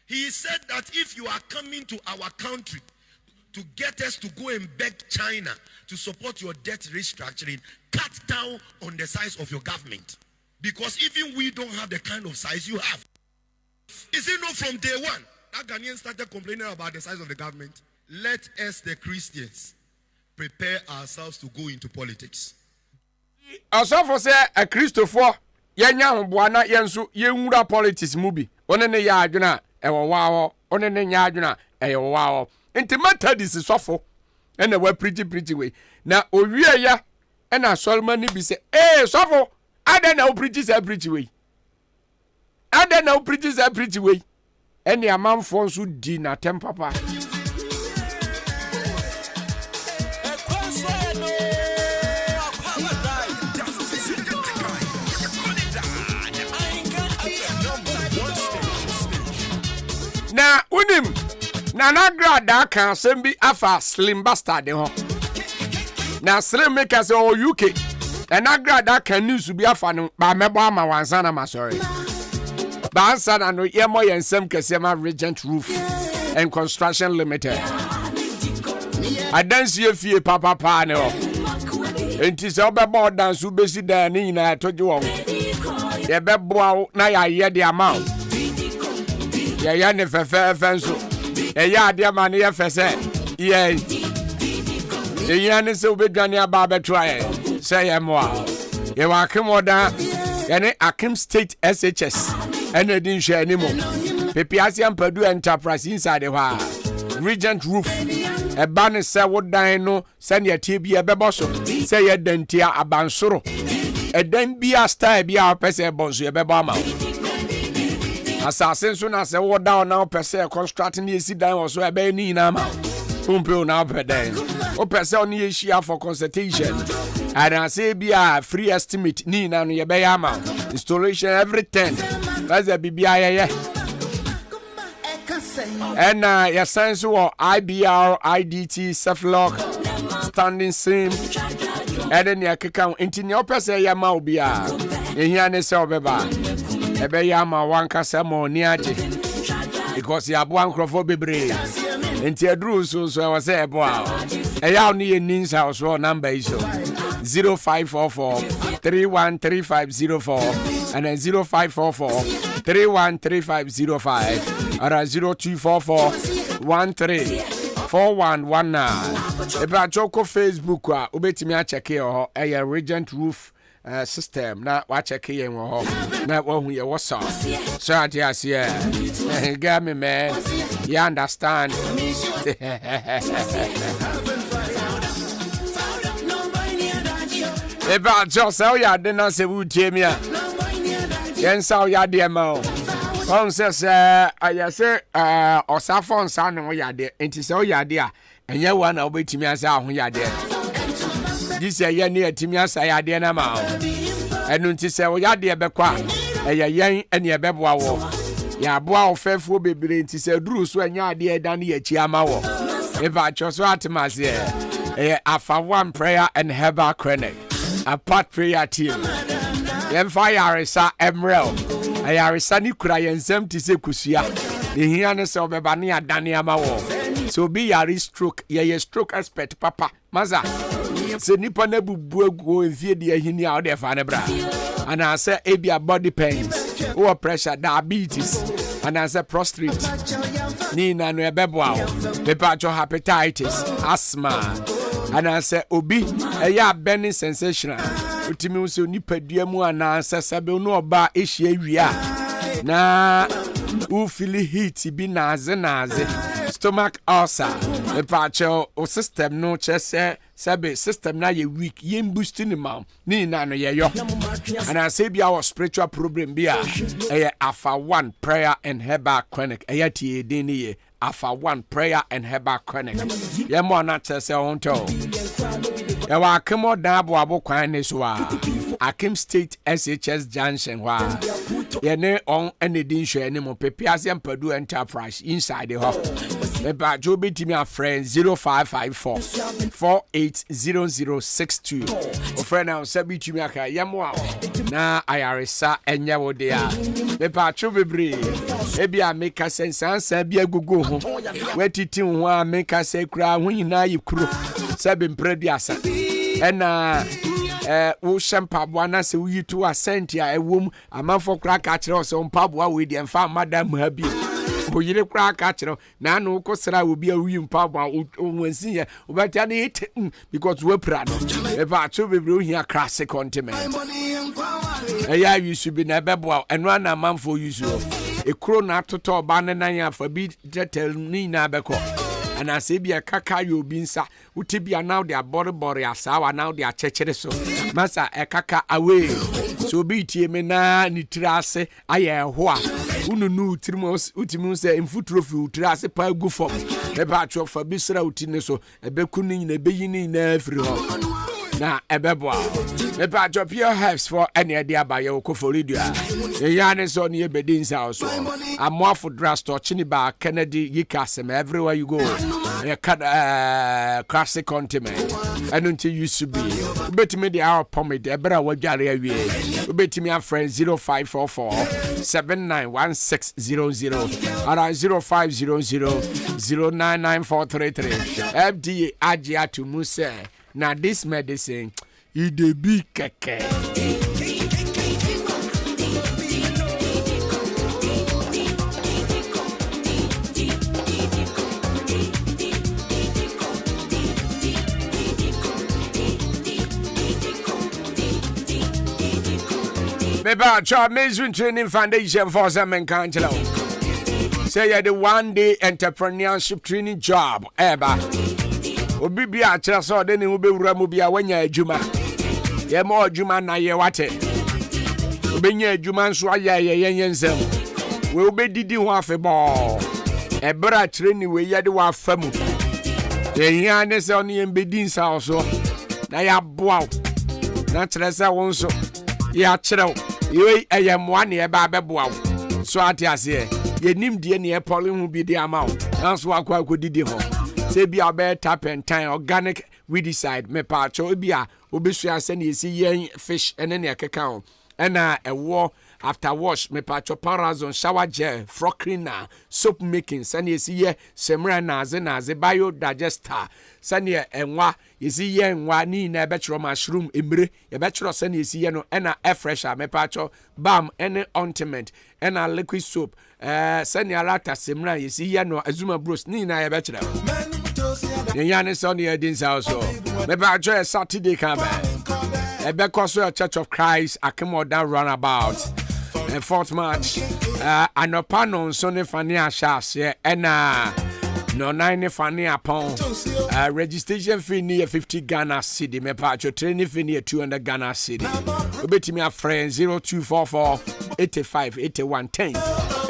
He said that if you are coming to our country to get us to go and beg China to support your debt restructuring, cut down on the size of your government. Because even we don't have the kind of size you have. Is it not from day one that Ghanaians started complaining about the size of the government? Let us, the Christians, prepare ourselves to go into politics. Asofo say a Christopher yenya hoboana yenso yenwura politics mubi one ne ya adwena ewo wawo one ne nya adwena ewo wawo enti methodist sofo ena wa preach we na owie ya ena Solomon ni bi say sofo ada na o preach we ada na o preach we eni amanfo nso di na tempapa. Na unim na nagrada kan sembi afa slim bastard ho na slim make us o UK na nagrada kan news bi afa no ba mebo ama wansa na masori ba ansa na no ye mo yensem kesema Regent Roof and Construction Limited adansi efie papa ne ho enti se obeba odansu besi dan ni nyina toje wo ye beboa na ya ye de amount ya ne fefe fenso ya ade ma ne ye fese ye ya ne se obedwane aba betwa say ye mo ye wa kemoda ye ne Akim State SHS ene din hwe animo pepiase ampadu enterprise inside ha Regent Roof e ba ne se wodan no se ne tie bi e bebo so se ye dantia abansoro e dan bia style bia pese bonso ye bebo ama assassin so na se wo down now pese constructing the esi dan so e be ni na ma pumpe na pe den o pese oni ye share for consultation and I say be a free estimate ni na no ye be ya ma installation everything that's a bibia ye and your sense or IBR IDT self lock standing seam and then ya keka intini o pese ya ma obi a ehia ne se obeba ebe ya ma wankasa ma oni age because ya bo ankrofo bebre enti aduru so e was say ebo a eya no ye ninsa so number iso 0544 313504 and then 0544 313505 or 0244 134119 ebe achoko Facebook a obetimi a check your Regent Roof system na wa check ye wo na wo hu ye wosa so atias yeah get me man you understand eba just say ya de na se wu tie mi a yen sa ya de ma on se ayase osafon sa no ya de enti se o ya de a enye wa na obetimi asa ho ya de this year ne atimi asa ya de na ma enu nti se o ya de be kwa eye yen ene e beboa wo ya boa ofefo bebere nti se duru so enya ade da ne ya chi ama wo eba choso atmase afa one prayer and herbal clinic a part prayer team yen fire sa emrel ayaresa ni kura yensem ti se kusua ne hia ne se obeba ne adane ama wo so be yari stroke ye stroke expert papa maza se nipa na bubu agu enfie de ahini a ode fa ne bra ana se ebia body pains or pressure diabetes ana se prostate ni na no ebebo a pepa cho hepatitis asthma ana se obi eya burning sensational utimi unso nipadua mu ana se sebe no oba ehia wia na u feel heat bi naze stomach ulcer pepa cho o system no chese sebe system na ye weak ye boosting ma ni na no ye yo ana se bia our spiritual problem bia afa one prayer and herbal clinic tie din ye afa one prayer and herbal clinic ye mo na chese onto e wa kemo da abo kwan ne so a Akim State SHS Junction wa ye ne on enedin hwe ne mo pepiase mpadu enterprise inside the hall eba jo betimi a friend 0554 480062 o friend na so betimi aka yemo a na ayaresa enye wo de a eba cho bebre ebia make sense ansa bia gugu ho wetitin ho a make sense kura ho nyina yikuro sabe mpredi asa ena wo shampabwa na se uyitu asenti a ewom amanfo kra ka kire o se mpabwa we de mfa madam ha bi oyire kra ka kire na no kosra obi a uyi mpabwa onwansi ye obatia na hit because we pra no e ba cho bebre ohia classic continent eya yusu bi na bebo eno na amanfo yusu ekro na toto ba ne nan afa bi jetel ni na beko ana se bia kaka yo binsa utibia now they are body asawa now they are chechere so masa kaka away so bi tie me na ni tirase aye ho a ununu utirimo utimu se mfutrofi utirase pa gu fom e ba tro fa bisra utine so ebeku ni na beyini na afri ho na ebebo e ba drop your herbs for any idea by your koforidu e yane so ne bedin sa so amwafo drugstore chiniba Kennedy yikasem everywhere you go classic continent and until you should be betimi the hour pomade ebra wadware awie betimi a friend 0544 791600 ara 0500 099433 FDA agia to muse na this medicine e dey be keke. Beba Cha Amazing Training Foundation for Ahenkan. Say you the one day entrepreneurship training job eba. Obi bia kira so de ne wo bewura mu bia wanya adwuma. Ye ma adwuma na ye wate. Obenya adwuma nso aye yensem. We obedidi ho afebo. Ebra training we ye de wa afamu. Ye hia ne se oni embedi nsa so. Na ya boa. Na kira se won so. Ya kira ye ayemwa ne eba beboa. So ate ase ye nimdie ne epole hu bi de ama wo. Nanso akwa akodidi ho. Say be a better tap and time organic we decide me pacho be a obesua send you see fish and any account ɛna ɛwɔ after wash me patcho parazon shower gel frock cleaner soap making sani esi ye semra naze biodigester sani enwa esi ye enwa ni na ebetro mushroom emre ebetro sani esi ye no ɛna air fresher me patcho balm any ointment ɛna liquid soap sani alata semra esi ye no azuma bros ni na ebetro yane sani edin so me patcho Saturday come Ebekoso Church of Christ Akemoda runabout. 4th March. Anopano Sonny Fanny Ashas, and no 9 Fanny upon registration fee near 50 Ghana City. Me patcho training fee near 200 Ghana City. Obeti me a friend 0244 85 81 10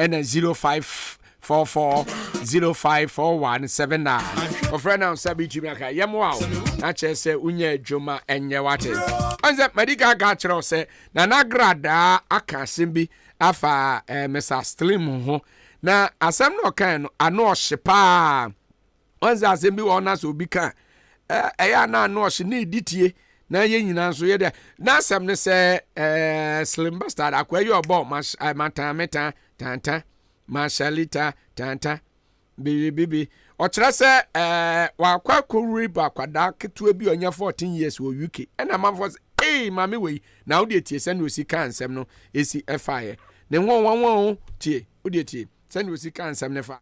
and 0544054179. Friend now sabi Jimaka Yamwa. Nache se unye juma enye wate. Anze medical gachro se na nagrada aka simbi afa Mr. Slim ho. Na asem no kan no ano hyepa. Anze asembi wona so obi kan. Eya na ano hye ne ditie na ye nyina so ye de. Na asem ne se Slim bastard akwa ye obo mata tanta Mashalita tanta bibi ochira se wakwa kowri ba kwada ketua bi onya 14 years wo UK and amafo say mami we na wo de tie se na osika nsem no esi efaye ne won tie wo de tie se na osika nsem ne fa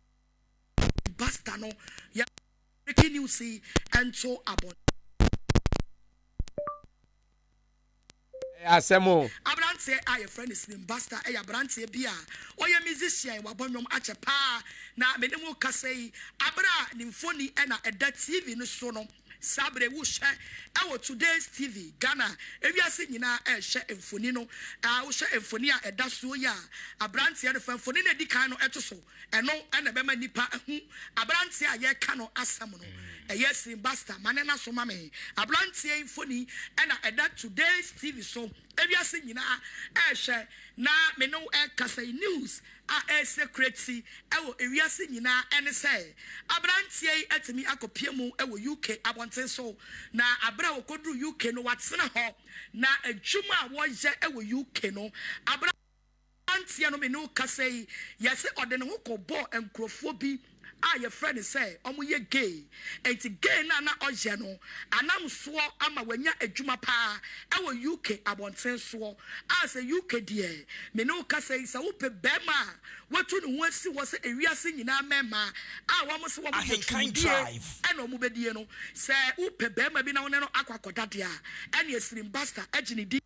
basta no ya breaking news see and so abon asemo abrante aye friend Slim Basta abrante bia oye musician wabonwom ache pa na menemu kasei abra ni mfoni na eda TV no so no sabre wo hye ewo today's TV Ghana ewiase nyina hye mfoni no wo hye mfoni a eda so ya abrante ya mfoni na di kan no etoso eno na bema nipa hu abrante a ye ka no asem no yes Slim Basta manena so mame abrante mfoni na eda today's TV so ewiase nyina hye na me no kasei news a secretary ewo ewiase nyina ene say abrante atimi akopie mu ewo UK abonten so na abra wokodru UK no watsena ho na adwuma a woje ewo UK no abrante no me no kasei yese ode ne ho kobo enkrofo bi your friend say omuye gay enti gay na oje no anam so ama wanya adwuma pa ewo UK abonten so as a UK die me no ka say sa wo pe bema watu no wasi wo se ewiase nyina mema wo mo se wo Ahenkan drive eno mu bedie no say wo pe bema bi na wo ne no akwakodade a ene Slim Basta agini di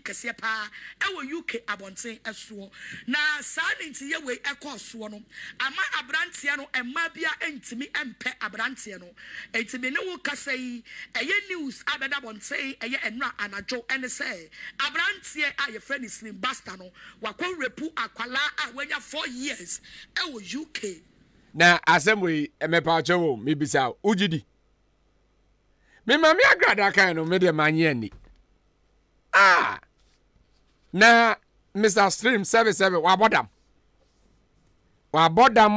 kese pa ewo UK abonten eso na saninti ye we ekoso no ama abrantie no emma bia entimi empe abrantie no entimi ne wo kasai eye news abeda bonten eye enra anajo ene say abrantie a ye friend Slim Basta no wakon repu akwala a wanya 4 years ewo UK na assembly emepa chowo me bisa ujidi me mami agrada kan no me de manye ni na Mr. Stream 77 wabodam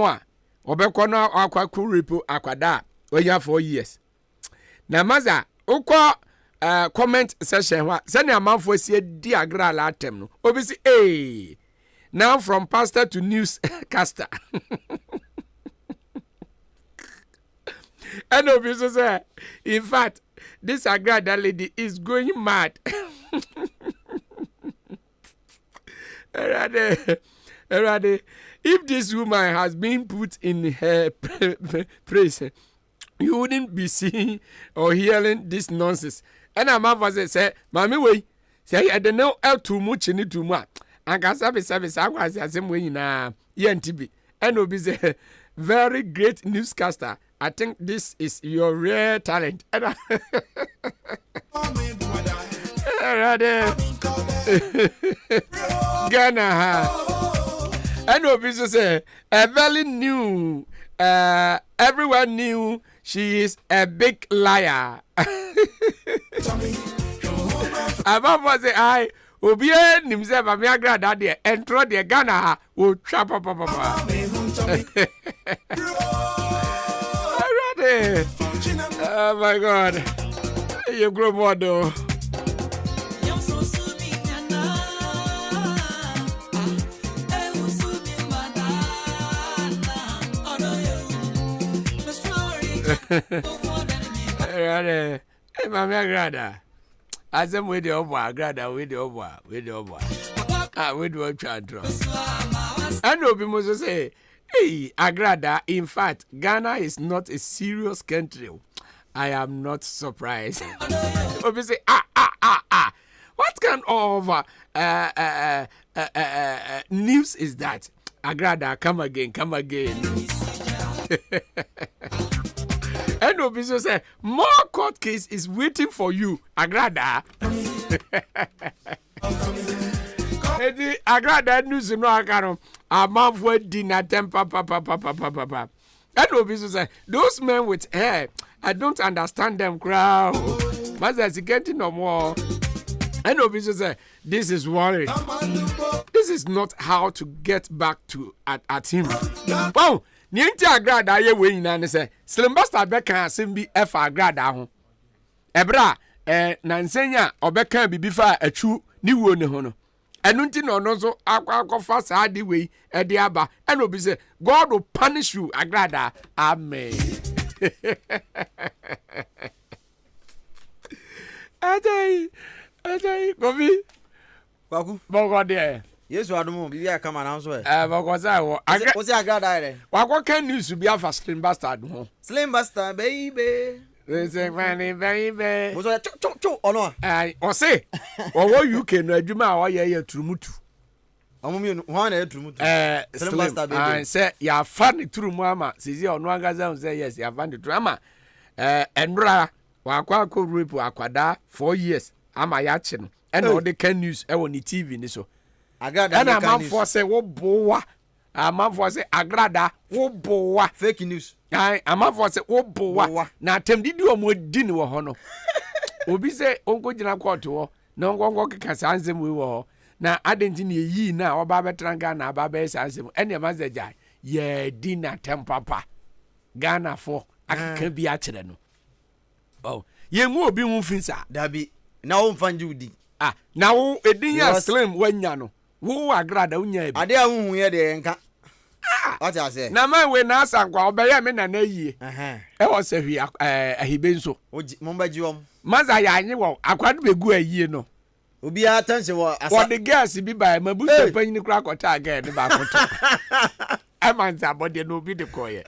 a obekọ no akwaku repo akwada oya 4 years na maza ukọ comment session wa sani amanfo sie di agra la atem no obisi now from pastor to newscaster and obisi say in fact this agra lady is going mad. Erade, if this woman has been put in her place, you wouldn't be seeing or hearing this nonsense. And a man was say, Mammy, way, say, I don't know how too much in it too much. And can service, I was the same way in ENTB. And will be the very great newscaster. I think this is your rare talent. Ghana, and obviously say Evelyn knew, everyone knew she is a big liar. Above was the eye, Obien himself, a mere grad idea, and throw the Ghana will trap up. Oh my God, you grow more though. Hey, Mamma Agrada. As I'm with the Oba, Agrada, with the Oba, with the Oba. Ah, with what Chandra. I know people say, hey, Agrada, in fact, Ghana is not a serious country. I am not surprised. People say, what kind of news is that? Agrada, come again. And Obiso say, more court case is waiting for you, Agrada. Agrada news no akaro. A man for dinner temper, papa. And Obiso say, those men with hair, I don't understand them, crowd. Master is getting no more. And Obiso say, this is worried. This is not how to get back to at him. Wow. Niente Agrada ye we nyina ne se Slimbasta beka asembi efa Agrada ho ebra na nsenya obeka bibi fa achu ni wo ne ho no enu nti no no so akwa sa de we e de aba and obi say God will punish you Agrada amen. Ajay Bobby Kwaku Bogo de Yesu adumu bibi akama na nso e. Bogo say wo Agrada ire. Wakwa kan news bi afa Slim Bastard ho. Slim Bastard baby. Say baby. Bozo chu ono. O say owo UK no adwuma a ye turumutu. Amumi no ho na turumutu. Slim Bastard baby. Say ya fa ni turumu ama sisi ono agaza say yes ya fa ni turumu ama enra wakwa ko rape akwada 4 years ama ya chi no. And all the can news e woni TV ni so. Agrada and a man for say wo boa. A man for say Agrada wo boa. Fake news. A man for say wo boa. Na tem didi o mo di ni wo ho no. Obi say onko gina court wo. Na onko keka sansem we wo. Na adenti na yi na oba betranga na aba be sansem. Ene ma ze jai. Ye di na tem papa. Ghana for akeka bi a kire no. Oh. Ye mu obi hu finsa. Dabi. Na wo mfanje udi. Na wo edin ya Slim wanya no. Wo Agrada unya ebi. Ade a hu ye de nka. What I say? Na man we na asankwa obeye me na yie. E wo se hwi ahibe nso. Oji momba jiwom. Maza ya anyi wo akwado begu ayie no. Obi attention wo asa. For the girls bi ba mabu se panyin kura kwota aga ne ba koto. E man za body no bi de koye.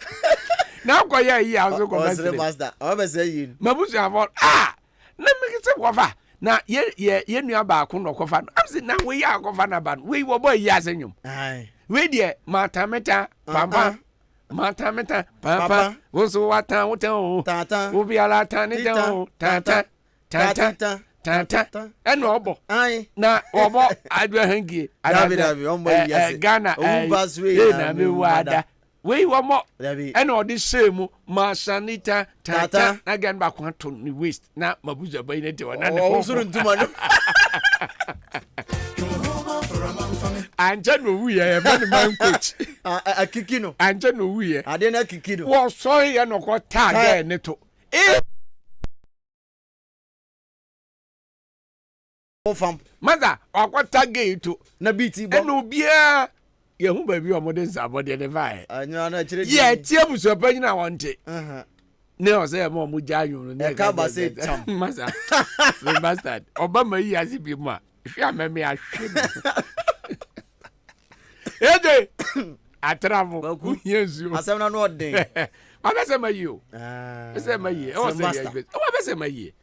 Na koye yi aso ko master. Master. O be say yi. Mabu se avon na me se kofa. Na ye nua ba ko no kofa. Am se na we ya kofa na ba. We wo boy yi asenyum. We die matameta papa matameta papa woso wata wotan tata wo biala tani dan tata eno obo na obo adwahangie David ombo yase Ghana na me wada we wo mo eno odi shemu masanita tata na gan ba ko to ni waste na mabuza ba ni te wana o suru ntuma no Anja no wu ye man coach akiki no anja no wu ye ade na akiki no wo so ye no ko tag ne to ofam maza akwa tag to na biti bo eno bia ye hu ba bi o modern sabode ne vai anya na chire ye tie buso pa nyina wonte ne o say mo mu jayu ne ka ba say cham maza the bastard obama yi asibi mu a hwe ameme ahwe Ede atramo Yesu asem na no odin Abese mayi Abese mayi o abese mayi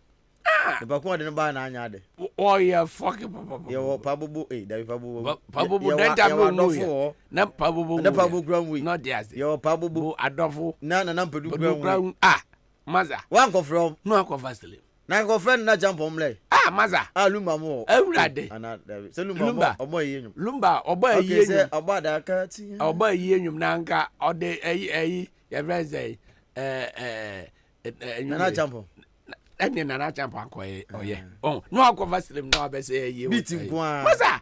the back one ba na anya de oh yeah fucking papa yo pabubu David pabubu denta no na pabubu na pabubu ground we not there yo pabubu adofo na pedu ground maza one go from no go fastly na go friend na jump omle maza lumba mo ewurade ana David so lumba obo yenyum lumba obo yenyum okay obo da ka ti obo yenyum na nka ode eyi ya breze na jump ene na champ akoye oye no akova slim no abese ye biti kwa maza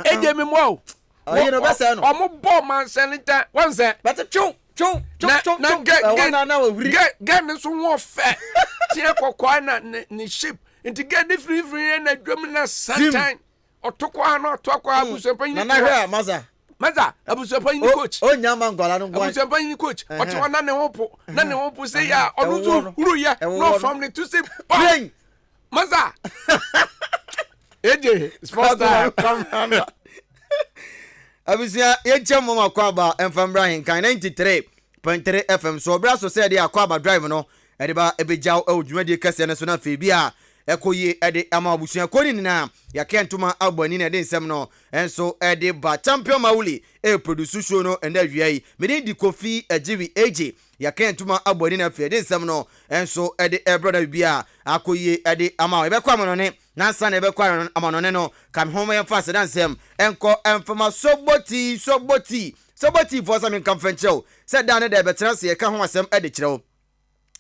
eje mi mo oye no bese no omo bo man senita wonse but chu get me so wo fe tie kokwa na ni ship nti get the free na dwam na santan otokwa na otokwa abuso panyin na hwe maza Maza abusuapan ni coach o nyama ngwala no ngwan abusuapan ni coach o te wana ne hopo say ya onuzu uru ya no from ne to say bang Maza AJ sports time come on abusia ye chemo Akwaaba enfambra Ahenkan 93.3 FM so bra so say dey Akwaaba drive no e de ba ebejaw e odwumadi kase ne so na fe bia ekoyi e de ama abusua koni na ya kentuma abani na de nsem no enso e de ba champion mauli e produce show no enda wiai me di Kofi Ejiwi AJ ya kentuma abani na fe de nsem no enso e de e brother bia akoyi e de ama e be kwa no ne nansa na ebe kwa amanone no kam home ya fast dansem enko enfama soboti for some conferential said down there better say ka ho asem e de kirewo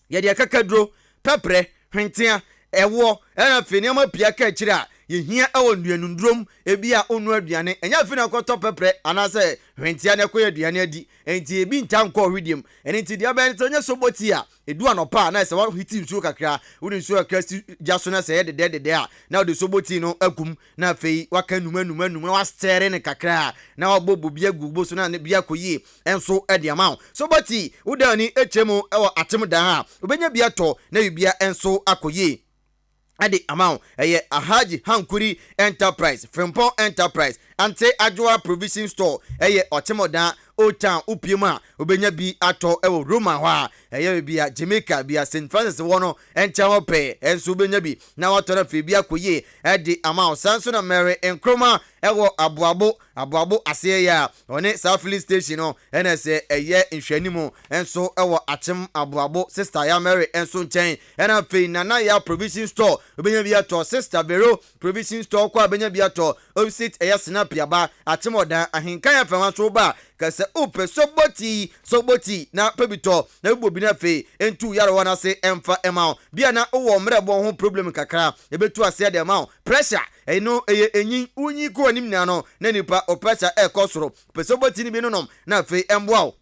ye de kakadro pepre hwentia ewo na fini ma pia ka kire a ye hia ewo nduanundrom ebia onu aduane enya fini akoto pepre anase hwentia na koye aduane adi enti ebi nta nko hwediem enti dia ben tonye soboti a edu anopa na se wa hiti nsuo kakra woni nsuo kakra jaso na se de a na de soboti no agum na fei waka numa wa stere ne kakra na obobo bia gugbo so na bia koyi enso e de ama soboti udani echemu ewo atem dan ha obenya bia to na bia enso akoyi ade amount eye Ahaji Hankuri Enterprise Frimpong Enterprise ante Ajwa Provision Store eye Otemodan Old Town Upiema obenya bi ato ewo Roma hwa eye bia Jamaica bia St Francis wono enchawo pe enso obenya bi na wato fe bia koye ade amount sanso na Mary Nkroma ewo abuabo ase ya one South Filling Station no NSA eye nhwanimu enso ewo achem abuabo sister ya Mary enso nchen ena fe nana ya Provision Store obenya bi ato sister Vero Provision Store kwa obenya bi ato opposite eye Snap yaba Atemodan Ahenkan ya fama so ba kase upe soboti na pebito na ubobi na fe entu yaro wana se emfa emao bia na owo mrebo ho problem kakra ebetu ase de emao pressure eno eye enyin unyi ko anim na no na nipa o pressure e kosoro pe soboti ni bi no nom na fe emboa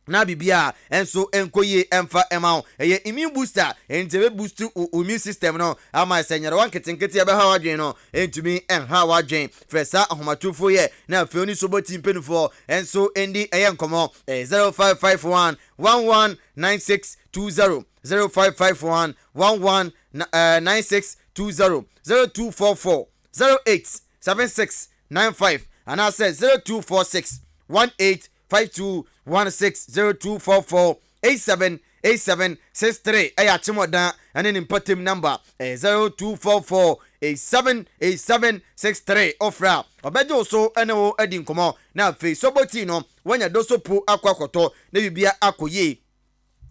na bibia enso enkoye emfa emao eye immune booster entebe boost immune system no ama senyere wan ketenkete ebe ha wadwen no entumi enha wadwen fresa ahomatufo ye na fe oni soboti mpenufo enso endi eye nkomo 0551 119620 0551 119620 0244 087695 and I said 0246 185216 0244 aya Atemodan and then importim number 0244 8763 ofra obejo so enewo edi nkomo na fe soboti no wanya dosopu akwakoto na bibia akoye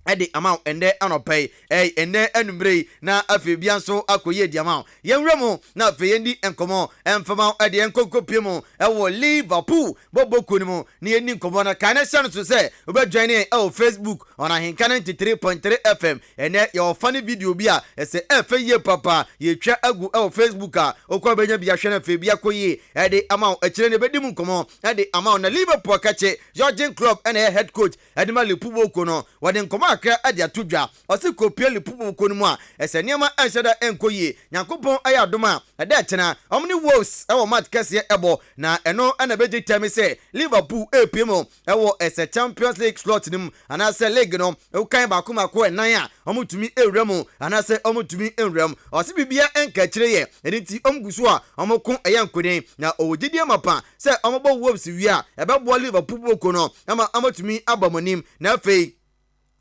ede amount ende anopay ende enumbre na afi bia nso akoye di amount yenwremu na afi yendi enkomo enfama ede enkokopiemu ewo Liverpool bobokunimu ni yendi nkomo na kana channel to say obedwan ni Facebook on Ahenkan 93.3 FM ene your funny video bia ese ye papa ye twa agu Facebook a okwa benya bia hwe na afi bia koye ede amount akire ne bedimu nkomo ede amount na Liverpool kache Georgian club ene head coach ede Liverpool kono wade nkomo akra ade atodwa ose kopie Liverpool kono a ese niam anhyeda enkoye Yakobon ayadoma ade achena omni Wolves ewo match kase ebo na eno ana beje tame se Liverpool epiemo ewo ese Champions League slot nim anase league no ukan ba kuma ko enan a omutumi ewrem anase omutumi enwrem ose bibia enka kire ye eniti omgusu a omokon eyankoden na owogidie mapa se ombo Wolves wi a ebebo Liverpool kono ama amutumi abamonim na fei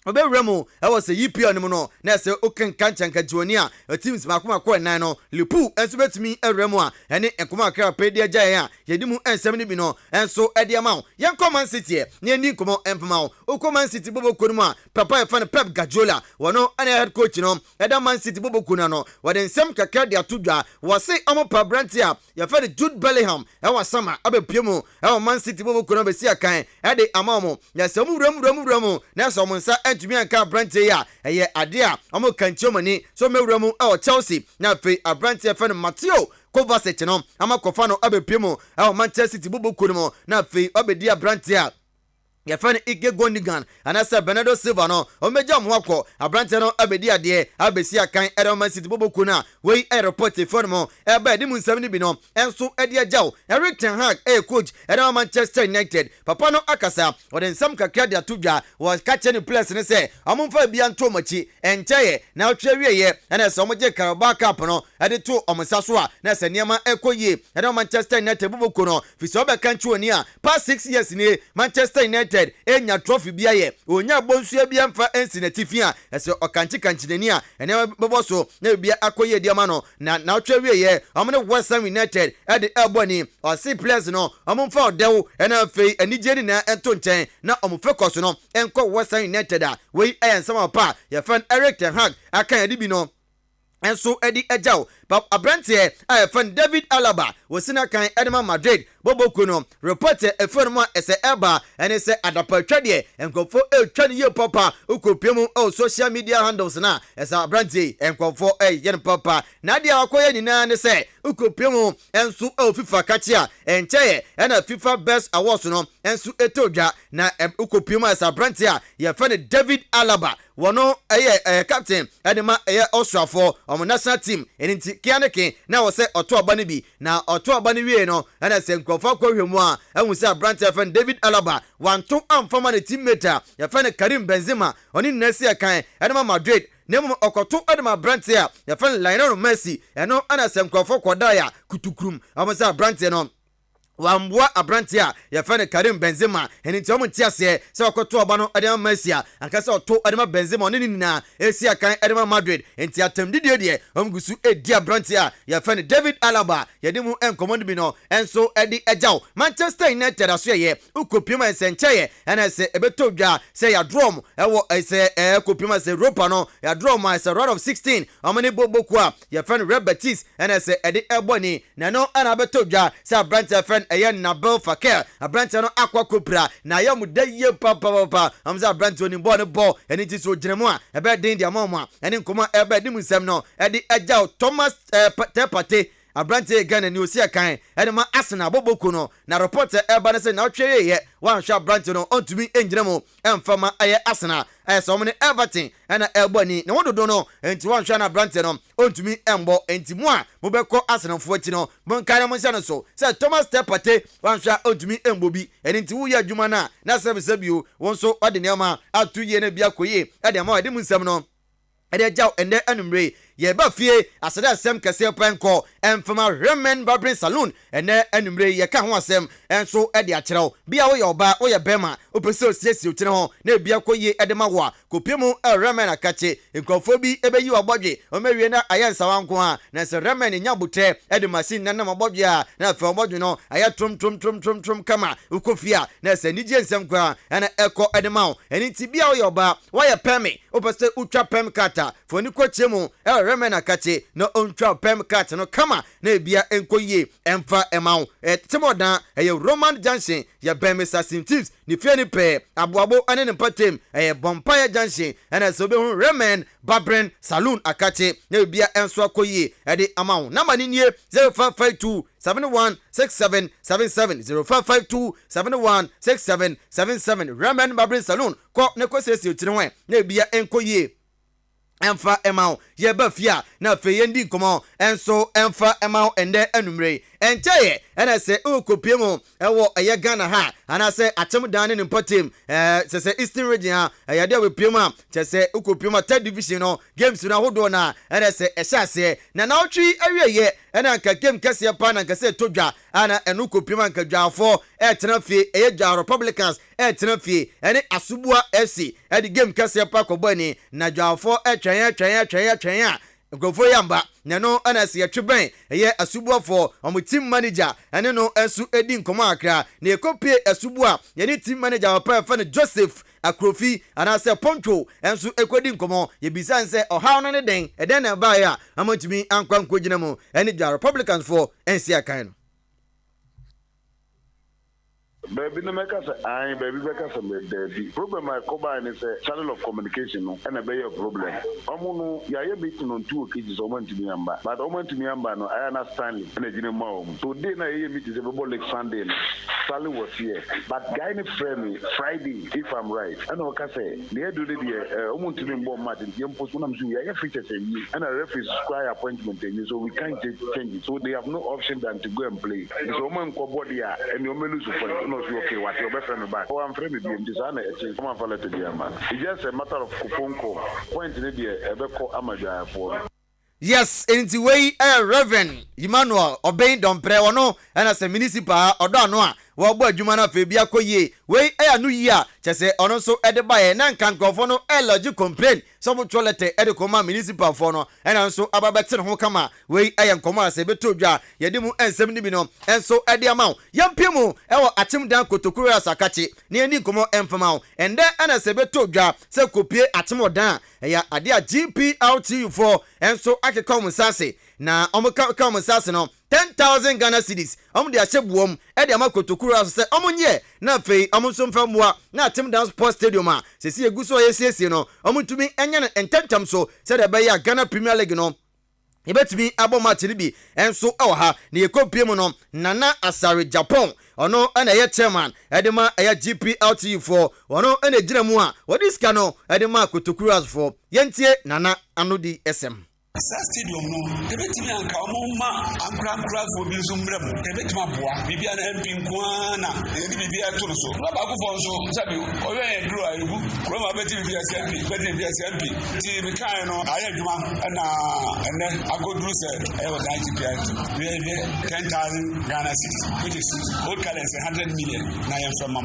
obewremu ewose yipi no no na se okenkan chankajioni a teams makoma ko nan no Liverpool enso betumi ewremu a ene enkoma akra pedi agyae a yedimu ensem ni bi no enso ede ama yenko Man City ne eni komo empama okko Man City bobokonu mu a papa e fan Pep Guardiola wono ane head coach no eda Man City bobokonu no wode nsem kakra de atodwa wose omopa branti a ye fa de Jude Bellingham ewa sama abepiemu ewa Man City bobokonu be si akan ede ama mo ya se omuremu na so mo nsa entumi anka brante ya eye ade a omo kanchiomani so mewuramu Chelsea na fe abrante fe no Matteo Kovacic no ama kofa no abepiemu Manchester City bobokonu mo na fe obedi abrante a yɛfɛ no Ike Gondigan anasɛ Bernardo Silva no ɔmɛgya mo akɔ abrante no abɛdi adeɛ abɛsi akan ɛde Man City boboku no a wei ɛyɛ report fɔ no mo ɛbɛ de mu nsɛm no bi no ɛnso ɛde agyaw Erik ten Hag ɛyɛ coach ɛde Manchester United papa no akasa ɔde nsɛm kakra de ato dwa wɔka kyɛ ne players no sɛ ɔmomfa bia nto ɔmakyi ɛnkyɛyɛ na ɔtwerɛ wieyɛ ɛna sɛ ɔmogye Carabao Cup no ɛde to ɔmosa so a na sɛ nneɛma ɛkɔ yie ɛde Manchester United boboku no fi sɛ ɔbɛka nkyɛ oni a past 6 years ni Manchester United enya trophy bia ye onya bonsua bia mfa ensi na tifi a ɛsɛ ɔkanche kanchidani a ɛne bɛbɔ so na bia akɔyɛ diama no na ɔtwa wie ye ɔmo West Ham United ɛde ɛbɔni ɔsi players no ɔmo mfa ɔdɛw ɛna afei anigye ni na ɛnto nkyɛn na ɔmo focus no ɛnkɔ West Ham United a wei ɛyɛ nsɛm apa yɛfɛn Erik ten Hag aka yɛde bi no enso edi ejaw abrante a yɛfɛn David Alaba wɔsina kan Edema Madrid boboku no reporter efɛn mu a ɛsɛ ɛba ɛne sɛ adapatwa deɛ nkɔfo etwa ne yie papa ukopie mu o social media handles na ɛsɛ abrante nkɔfo ɛyɛ ne papa na deɛ akɔyɛ nyinaa ne sɛ ukopie mu enso o FIFA kachi a ɛnkyɛyɛ ɛna FIFA best awards no enso etodwa na ukopie mu ɛsɛ abrante a yɛfɛn David Alaba wɔno ɛyɛ captain ɛde ma ɛyɛ Australia ɔmo national team ɛnti kianeke na wɔsɛ ɔto aba no bi na ɔto aba no wie no ɛna sɛ nkɔfo akɔhwɛ mu a ɛhu sɛ abrante yɛfɛn David Alaba wanto amfama ne teammate a yɛfɛn Karim Benzema ɔne nyina si ɛkan ɛde ma Madrid na mmom ɔkɔto ɛde ma abrante a yɛfɛn Lionel Messi ɛno ɛna sɛ nkɔfo kɔdaa a kutukurum ɔmo sɛ abrante no wamboa abrante a yɛfɛ Karim Benzema ɛni nti ɔmo nti aseɛ sɛ ɔkɔto ɔba no ɛde ma Messi a anka sɛ ɔto ɛde ma Benzema ɔne ne nyinaa esi akan ɛde ma Madrid nti atam didie deɛ ɔmo gusu edi abrante a yɛfɛ David Alaba yɛde mu nkɔmɔ no bi no ɛnso ɛde ɛgyaw Manchester United aso yɛ ukopiem ɛsɛnkyɛyɛ ɛna sɛ ɛbɛtɔ dwa sɛ yɛadrɔm ɛwɔ ɛsɛ ɛkopiem ɛsɛ Europa no yɛadrɔm a ɛsɛ round of 16 ɔmo ne boboku a yɛfɛ Real Betis ɛna sɛ ɛde ɛbɔ ni na no ɛna bɛtɔ dwa sɛ abrante yɛfɛ ɛyɛ Nabil Fekir abrante no akwa kopra na yɛ mu da yie papa amza abrante oni bɔ ne bɔ ɛni ti so gyina mu a ɛbɛ den dia mama ɛni nkɔmɔ ɛbɛ di mu nsɛm no ɛde ɛgya Thomas Tepate abrante Ghana ni osi akan ɛde ma Arsenal boboku no na reporter ɛba ne sɛ na ɔtwe yɛ wanhwɛ abrante no ɔntumi ɛngyina mu ɛmfama ɛyɛ Arsenal ɛsɛ ɔmo ne Everton ɛna ɛbɔ ni na wɔdodo no enti wanhwɛ na abrante no ɔntumi ɛmbɔ enti mu a mobɛkɔ Arsenal fo akyi no monkae na monhyɛ no so sɛ Thomas Tepate wanhwɛ ɔntumi ɛmbɔ bi ɛni nti woyɛ adwuma no a na sɛ bio wɔn nso ɔde nneɛma ato yie na bi akɔyie ɛde ama ɛde mu nsɛm no ɛde agyaw ɛnɛ anumre yɛba fie asɛde asɛm kɛseɛ pɛnkɔ ɛmfama Remen Barbering Saloon ɛnɛ anumre yɛka ho asɛm ɛnso ɛde akyerɛw bia woyɛ ɔba woyɛ bɛma wopɛ sɛ osiesie wotene ho na ebia kɔyie ɛde ma wo a kopie mu Remen akakye nkɔfoɔ bi ɛbɛyi wabɔdwe ɔmɛwie na ayɛ nsawa nko a na sɛ Remen nya botrɛ ɛde machine nanam abɔdwe a na afɛ ɔbɔdwe no ayɛ trom kama wokɔ fie a na sɛ nigye nsɛm kɔ a ɛna ɛkɔ ɛde ma wo ɛni nti bia woyɛ ɔba woyɛ pɛme wopɛ sɛ wotwa pɛm kata fo ni kɔkyɛ mu Remen akache no ontwa pem cat no kama na ebia enkoyie emfa emawo timoda Roman Junction ya Bemisa Tips ni fie ni pe aboabo ane ne patem Bompire Junction ena so be hu Remen Barbering Saloon akache na ebia enso akoyie de amawo number ni nie 0552 716777 0552 716777 Remen Barbering Saloon ko ne kwesesi otire ho na ebia enkoyie emfa emao ye ba fia na fe yendi komo enso emfa emao ende anumre encheye ena se ukopie mu ewo eye Ghana ha ana se atem dan ne mpatem se Eastern region ha ye de we mu a se ukopie mu third division no games na hodo na ena se ehase na otwi awieye ena nka game kese pa na nka se todwa ana enu ukopie mu nka dwafo etena fie eye dwa Republicans etena fie ene Asubua FC edi game kese pa kobani na dwafo twɛn a nkɔfo yamba na no ana se yɛtwebɛn ɛyɛ Asubuafo ɔmo team manager ɛne no ɛso edi nkɔmɔ akra na ekopie Asubua yɛne team manager ɔpɛ fa no Joseph Akrofi anase Poncho enso ekodi nkɔmɔ yɛbisa nsɛ ɔhaw no ne den ɛden na ba ya amantumi ankwa nkogina mu ɛne dwa Republicans for NC akan no Baby, no make us I baby make us the problem I combine is a channel of communication and a bigger problem. Omono ya meeting on 2 occasions on to me amba, but on to me amba no I understand and a general. So then I meet is a like Sunday. Sally was here, but guy me friend me Friday if I'm right. I know what I say. Near do the omo to me bomb Martin. You post one I'm saying I features and a referee square appointment so we can't change it. So they have no option than to go and play. So man ko body and you may lose for no okay what your best friend back. Oh I'm friend with him designer it's come follow to the man. It's just a matter of phone call. Point in the a call Amaja for. Yes, into way Reverend Emmanuel obeying don't pray or no, and as a municipal or don't know. Well, boy, you man of Fabia Koye, way a new year, just say, on also at the buyer, and can go for no allergy complaint. Some toilet at the Coma municipal for and also about Hokama, way I am Coma, say, Betuja, Yadimu and 70 bino, and so at the amount. Young Pimu, our atim down Kotokura Sakachi, near Nikomo and Famau, and then Anna Sebetuja, so copy atimo down, a dear GPLTU for, and so I can come with Sassy. Now, I'm a come with Sassino. 10,000 Ghana cedis. De achep wom e de amakotokura se omonye na fei amonsom famwa na Tim Dance Sports Stadium a se si eguso yesiesie no omutumi enye na ententam so se de be ya Ghana Premier League no ebetumi aboma bi enso ewo ha na yekopie mu no Nana Asare Japan ono na ye chairman edema ya GPLT for ono na gina mu a wodi ska no edema kotokura for yentie Nana Anodi SM. Stadium no, the betting and Kamoma, and Crack for Bizumbrem, the Betmaboa, Bibian and Pinquana, and Bibia Turuso, Rabaco Fonso, Sabu, or Drew, Roma betting via SMP, T. Mecano, Ayaduma, and then I go through said, I was 90 10,000 Ghana cities, which is all currency 100 million. I am from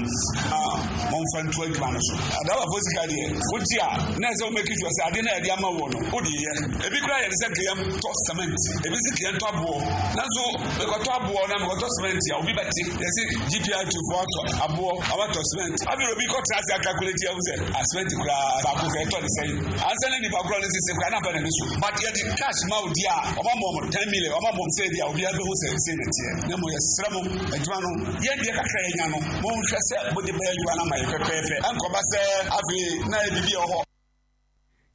Monfan 12 Manos. And our first idea, good year, Nazo make it was I didn't have Yamawono, a big and said, top cement. If it's a top war, that's all the top war and what cement. I'll be back. They say GPI to water, a war, about cement. I will be got as I calculate. I spent the same. I'm selling the background is a kind of an issue. But yet the cash mouth, yeah, of a moment, 10 million, of a moment said, I'll be able to say it here. No more Stramo, and Juano, yet the Cacayano, Mon Chasset, but the bear you are my perfect. Uncle Basse, I'll be 9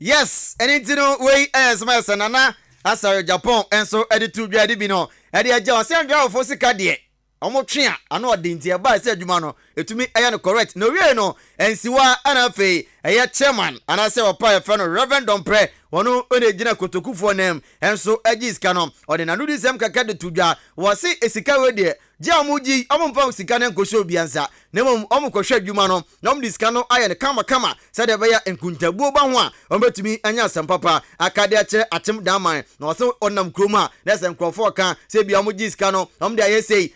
Yes, and it's no way as my son Nana Asare Japan and so edit to Bino. And the John Sandra for Sicadie. Omotria, I know Dintia by said Jumano, it to me I am correct. No, no, and Siwa Anafe, a chairman, and I say a prior friend of Reverend Don't Pray, one who only Jina Kotoku for name, and so Edis Canon, or the Nanudism Kakadi Tuja, was it a Sikawe dear. Jamuji, Amon Fong Sikanen Kosho Bianza, Nemo Omoko Shed Jumano, Nom Discano, I and Kama, said a Baya and Kunta Bobanwa, to me and Yasan Papa, Akadiache, Atim Damai, no so on Kruma, that's them Crofoka, say Biamuji Scano, the essay,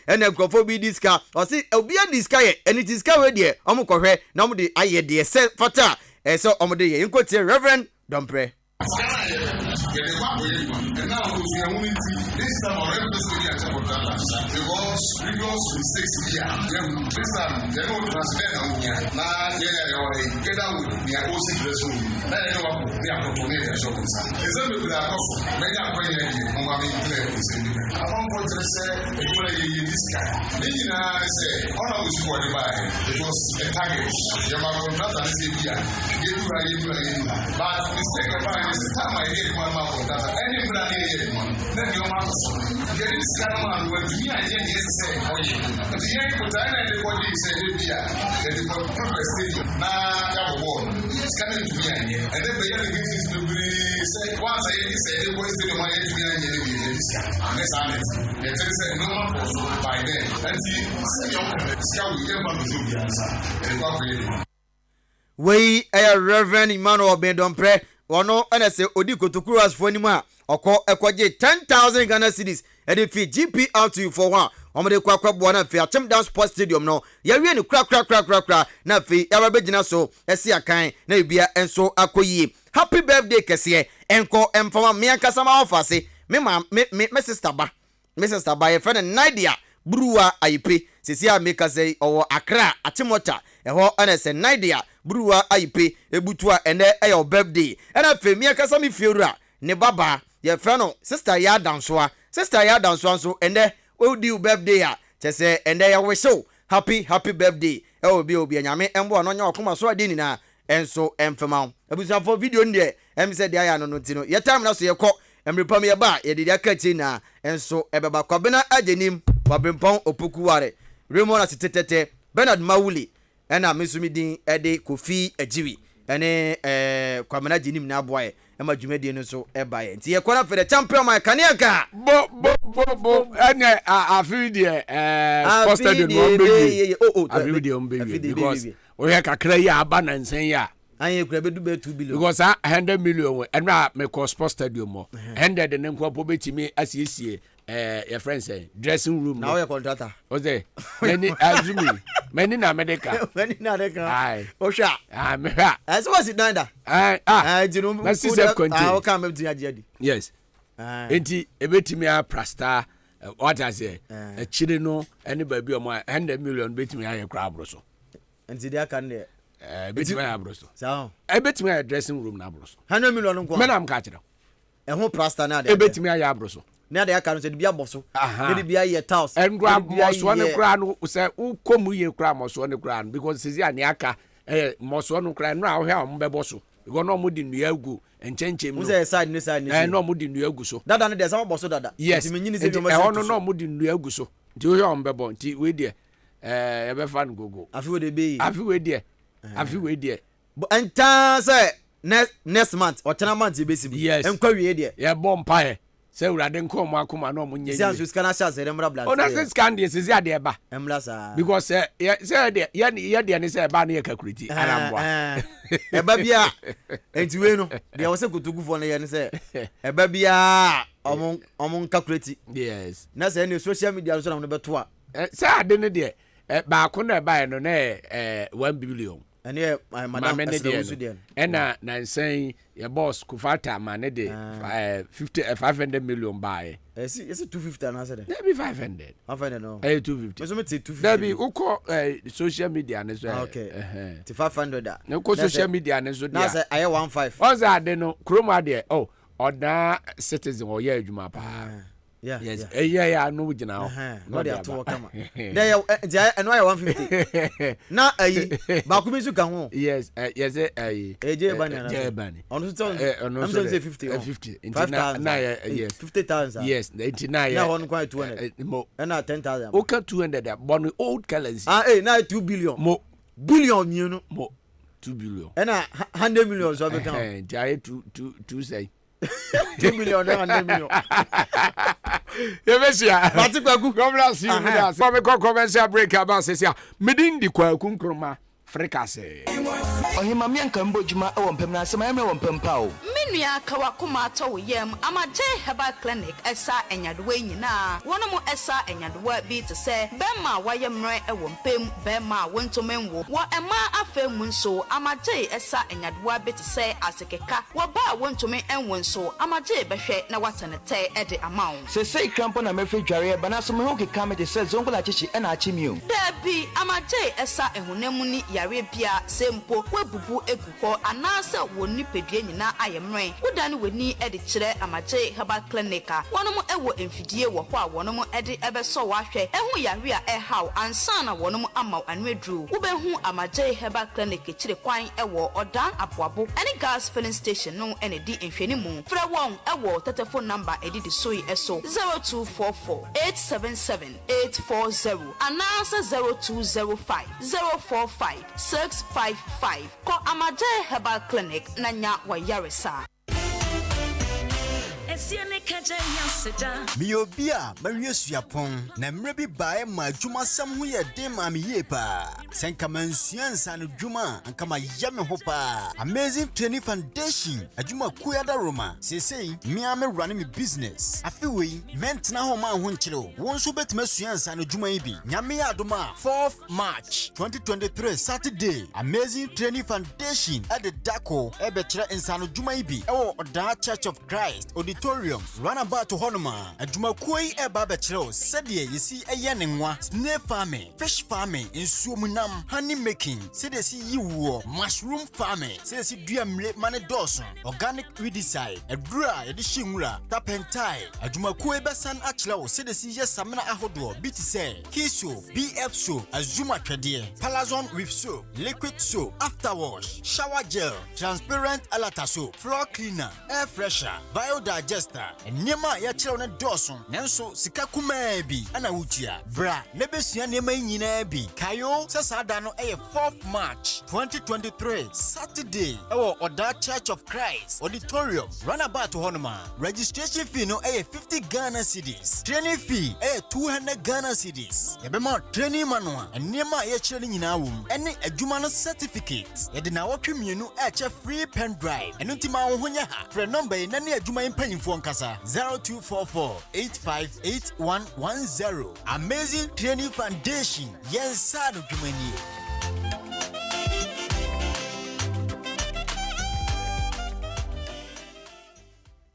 and then Crofobi Disca, or see, Obia Disca, and it is covered dear, Omoko, Nom the Aye dear, said Fata, and so Omode, you could say Reverend, don't pray. This time already this week at because previous mistakes here. This time they don't transfer now together with their OC dressing. Now they know they are controlling their show. Example with our cost. Many are going here. I'm clear to say. I want to say this guy. Many now say all of us were by it was a target. You are contract and say here. But mistake about is the time I get one mark on that. Any brand here, then you must get this kind of man when me I hear yes say oh yeah. But here you put everybody say here the progress stadium. Now you have a wall. It's coming to me here. And then they are getting to say once I hear say the boys say my head to me here this guy. Yes I know. They say no one also by then. And see your scout we never do the answer. And what we We a Reverend Emmanuel Bendompre, one and say Odiko to Kuras for anymore, or call a 10,000 Ghana cedis, and if you GP out to you for one, Omade Kwakwa Buana Fair, Tim Dance Sports Stadium, no, you're really crack, na fee, Arabegina so, Essia kind, Nabia, and so Akoye. Happy birthday, Cassie, and call and for me and Casama Offasi, me, Mrs. Taba, Mrs. Taba, a friend and Nadia, Brua, IP, Cecilia Mekase, or Accra, Atimota, and what honest and Nadia. Brua IP ebutua ene your birthday and afemi akasami fiora ne baba ye frano sister ya dansoa so ende we do birthday a Chese ende ya wesho happy birthday obi anyame embo no nya okoma so ade ni na enso emfema abusa for video ndie em said ya no ntino ye time na so ye kɔ emrepam ye ba ye de akachi na enso ebeba kwabena agenim wabempon opokuware Raymond Asitetete Bernard Mawuli ena mesumidin ede Kofi Ajiwi ene kwamena genim na aboaye ema dwumadi no so ebaye nti ye kwana for the champion my Ahenkan bo ene afidie sports stadium no be afidie ombe because we kakra ya aba na nsen ya anye kura bedu be 2 billion because 100 million ena me ko sports stadium mo 100 de nko po betimi asiesie your friend say dressing room now your contractor oze many azumi many na medical ai osha me ha as was it nanda jinu na system contain o ka me tu ajedi yes enti ebetimi a prasta what I say a chire no any baby o 100 million betimi aye kra abroso enti dia kan de betimi aye abroso so ebetimi aye dressing room na abroso 100 million nko me na am ka kire e ho prasta na de ebetimi aye abroso na de aka no se de bia boso de bia ye tiles engra moso ne kra no se ukomu ye kra moso ne kra no because sisi ani aka moso no kra no a wo he o mbebo so because no mo di nua agu enchenchem no mo side ni no mo di nua agu so dada no de sama boso dada nti menyini se bi no mo di nua agu so nti wo he o mbebo nti we de e be fa no gogo afi we de be afi we de enta say next month or 10 months be si enkwa wie de ye bo mpae se urade nko mo akoma no mo nyenye si scan sha se remra bla ona se scan de se ade ba emla sa because se de ye de ne se ba na ye calculate arambwa eba bia enti we no de wo se kutugu fo na ye ne se eba bia omon calculate yes na se ne social media so na no beto a se ade ne de ba ko na ba no na 1 billion ene madam Esrawusu ena na nsen your boss kufata man de 500 million buy yes 250 na say there be 500 no 250 me so me 250 there be uko social media ne so okay 500 da no ko social media ne so dia na say aye 15 oza ade no kroma de oda citizen o ye adwuma pa yes yeah no gina ho no dey to kama dey eno aye 150 na ayi ba ku misu kan ho yes eje bani onu so am say 50 na yes 50,000 yes 89 na won kwa 200 na 10,000 o ka 200 bon old currency na 2 billion mo billion you mo 2 billion na 100 million so be kan jai 2 say 2 million na 100 million Yemesia Pati kwaku God bless you for me commercial break about sesia medin di kwaku nkroma frikase ohima mi anka mbojuma e wompem na asema emre wompem pa o menua kawakoma ato yem amaje herbal clinic esa enyadowa nyina wonomo esa enyadowa bi te se bema wayemre e wompem bema wontomenwo wo ema afemu nso amaje esa enyadowa bi te se asekeka wo ba wontomen enwo nso amaje behwe na watenete e de amawo se krampo na mefe dware bana so me ho keka me te se zongola chichi e na achimi o dabi amaje esa ehunemu ni yare bia sempo webubu eguko anase woni pedue nyina ayemre woda ne weni e de kire amaje herbal clinic a wonom ewo emfidie wo ho a wonom e de ebeso wahwe ehu yare a ehaw ansa na wonom amaw anwedru wobehu amaje herbal clinic kire kwan ewo odan aboabo ene gas filling station no ene di enfweni mu fra won ewo telephone number edidi soi eso 0244 877 840 anase 0205 045 655 ko amaje herbal clinic nanya wayaresa mi obia mawie suapon na mre bi bae ma dwuma sam ho ye den ma me ye pa senka mansuansa no dwuma anka ma ye me ho pa Amazing Training Foundation adwuma kuyada Roma sesei mi ame run me business afiwe mentna ho ma ho nkyere won so betima suansa no dwuma yi bi nyame ya adoma 4th March 2023 Saturday Amazing Training Foundation at the Dako ebe kire insa no dwuma yi bi ewo Oda Church of Christ auditorium runabout honoma adwumakuo yi eba bekyerɛw sɛdeɛ yesi ɛyɛ ne nwa snail farming fish farming nsuomunam honey making sɛdeɛ si yiwo mushroom farming sɛdeɛ si dua mre mane dɔɔso organic weedicide adura yɛde hye nwura tapentai adwumakuo yi bɛsan akyerɛw sɛdeɛ si yɛ samina ahodoɔ bi te sɛ kiso bf soap azuma twɛdeɛ palazon with soap liquid soap afterwash shower gel transparent alata soap floor cleaner air fresher biodigester nneɛma yɛkyerɛw ne dɔɔso nanso sika kumaa bi ana wutia bra ne besua nneɛma nyinaa bi kayo sɛ saa da no ɛyɛ 4th March 2023 Saturday ɛwɔ Oda Church of Christ auditorium runabout honoma registration fee no ɛyɛ 50 Ghana cedis training fee ɛyɛ 200 Ghana cedis yɛbɛma training manual nneɛma yɛkyerɛ ne nyinaa wom ɛne adwuma no certificate yɛde na wɔtwe mmienu ɛkyɛ free pen drive ɛno nti ma wo ho nyɛ ha frɛ number yi na ne adwuma yi mpanyimfoɔ nkasa 0244858110 Amazing Training Foundation yensa no dwumani.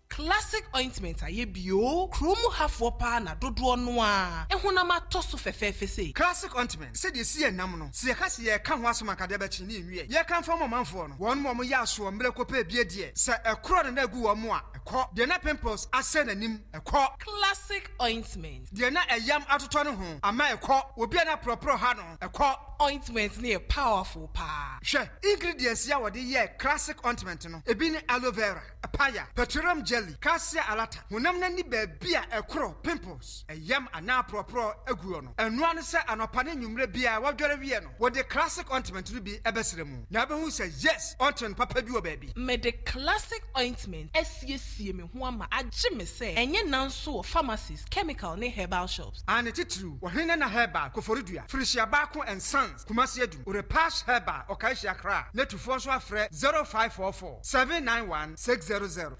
Classic ointment aye bio kromu hafo pa na dodo no a ehunam atoso fefefe sei classic ointment se de sie nam no se ka se ye ka ho asoma ka de ba chi ne nwie ye kan fa momanfo no won mo ya so mre ko pa bie de se ekro de na gu wo mo a ekọ de na pimples ase nanim ekọ classic ointment de na eyam atoto no ho ama ekọ obi na propro ha no ekọ ointment ne powerful pa hwe ingredients ya wode ye classic ointment no ebi ne aloe vera papaya petroleum jelly cassia alata honam na ni baabia ekro pimples eyam ana propro aguo no enu an se anopa ne nwumre bia wadware wie no wode classic ointment no bi ebesere mu na be hu se yes ointment papa bi o baabi me the classic ointment esiesie me ho ama agye me se enye nanso pharmacies chemical ne herbal shops and titru wo hene na herbal koforidua frisia baako and sons kumasi adum ore pass herbal okaishi akra netufo so afre 0544 791 600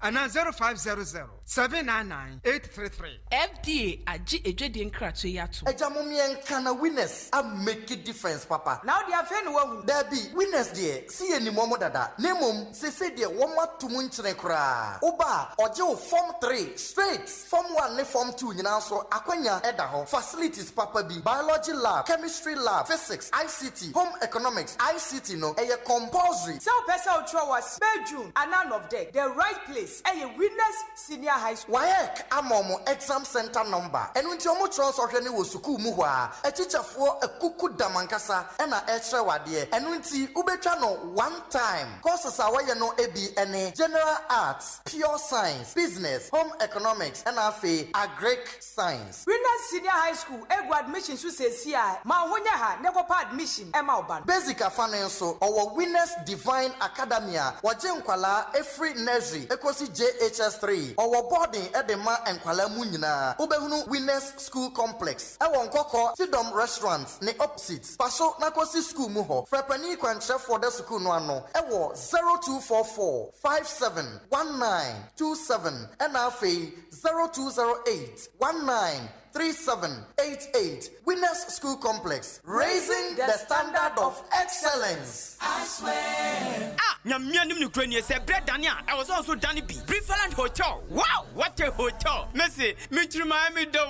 and 0500-799-833. FDA agye edwedi nkrato yato. Ejamomien kana winners a make a difference papa. Now they are fair no wahu. There be winners there. See any momo dada. Nemum se there woma tumu nchire kra. Oba oje form 3 straight. Form 1 ne form 2 nyina so akwanya eda ho. Facilities papa bi. Biology lab, chemistry lab, physics, ICT, home economics, ICT no eye compulsory. So person ultra was June and none of them. The right place. Eye winners senior high school. Wayek amomo exam center number. Enu nti omo transfer hwe ne wo school mu ho a. Etichafo ekuku damankasa ena ehre wade. Enu nti ubetwa no one time. Courses awaye no ebi ene general arts, pure science, business, home economics and afi agric science. Winners senior high school ego admission so sesi a ma honya ha ne go pa admission e ma oban. Basic afane so our winners divine academia waje nkwala every nursery ekosi JHS3 our boarding edema enkwala mu nyina ubehunu winners school complex e won kokko Sidom restaurant ne opposite paso nakosi school mu ho frepani kwantre for the school no ano e wo 0244 571927 and afi 0208 193788 Winners School Complex, raising the standard of excellence. I swear. Nyamia nim nukrani say bread Dania. I was also Danny B. Preferland Hotel. Wow, what a hotel. Messi, mitrima me do.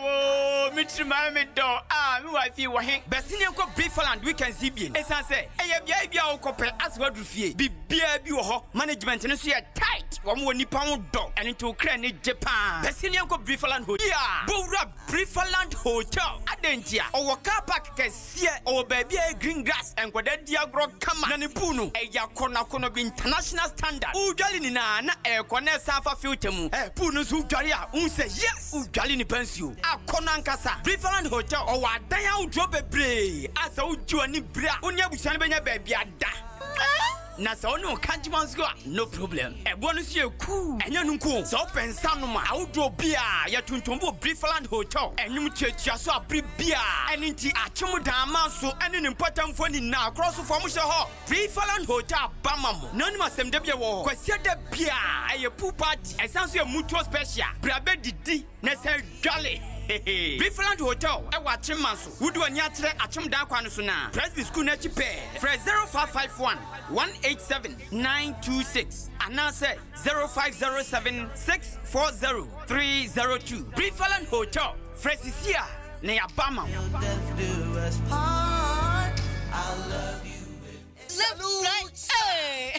Me wife wa hen. Besini ko Preferland weekend CBN. Esan say, bia bia o kope as wadu fie. Bibia bi wo ho. Management no so tight. Wo mo nipa ho do. Eni to kra ne Japan. Besini ko Preferland Hotel. Yeah. Bowra Preferland Hotel. Adentia. Owo car park kesie. Owo baby green grass enkwada diagro kama. Na ne punu. Eya kono bi international standard. Ujali ni na kone safa filter mu. Punu su ujali a unse yes. Ujali ni pensio. Akono ankasa. Preferland Hotel. Owo adan ya udro bebre. Asa uju ani bra. Onya busan benya baby ada. Na so no kanjiman's go no problem. Bonus you cool. Enya nunku. So pensa no ma awdo bia ya tuntumbo Preferland Hotel. Enyum chetia so abri bia. Eninti achemu dama so ene important phone na cross form she ho. Preferland Hotel bamamo. None masem de bia wo. Kwase de bia aye pool party. Esanso e mutual special. Brabe didi na se jolly. Preferred Hotel, I watch him maso. Would do a nyatre achum da kwano so na. Presby school na chipe. Fresh 0551 187 926. And now say 0507 640 302. Preferred Hotel. Fresh is here. Ne abama. I'll love you. Hey.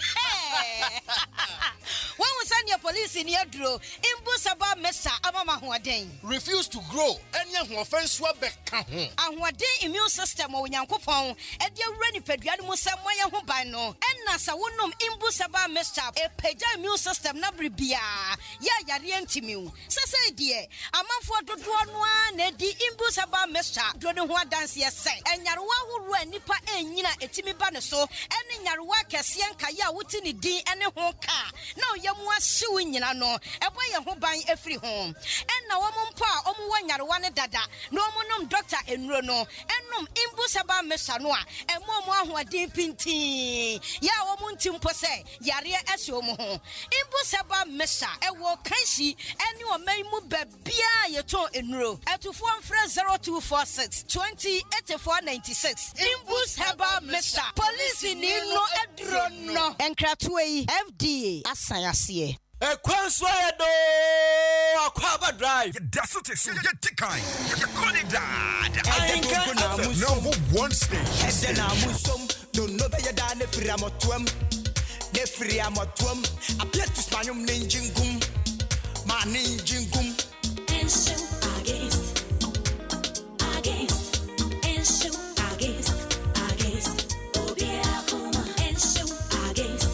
When we send your police in your draw, Imbusaba Mesa Amama Huaden. Refuse to grow, and young offense swabek. And what day immune system or Yankopon, and your ready pediatric Samoya Hubano, and Nasa Wunum Imbusaba Mesa, a peja immune system Nabribia, Ya Yarientimu. Sasa dear, a month for the one, Nedi Imbusaba Mesa, Dronua dance yes, and Yarwa who ran Nipa and Yina Etimi Banaso, and in Yarwa Cassian Kaya Wutini D and a honka. No, Yamwa suing Yano, a boy a home buying every home. And now one pa, one Yarwana Dada, no monum doctor and Rono, and num Imbusaba Mesanoa, and Momo who are deep in tea. Ya woman Timpose, Yaria Esomo. Imbusaba Mesa, a walk Kansi, and you may move Bia Yato in row. At to form fresh 0246 208496. Imbusaba Mesa, police in no adrono, and Kratway FDA. Asayasiye. Kwanswado Akwaaba Drive. That's what it's. You tikai. You call it that. Ahenkan number one station. Eden amusom. Don't know better than the Friamotwem. The Friamotwem. Appear to Spanium Ninjingum. My Ninjingum. And show against. And show against. Obiakuma. And show against.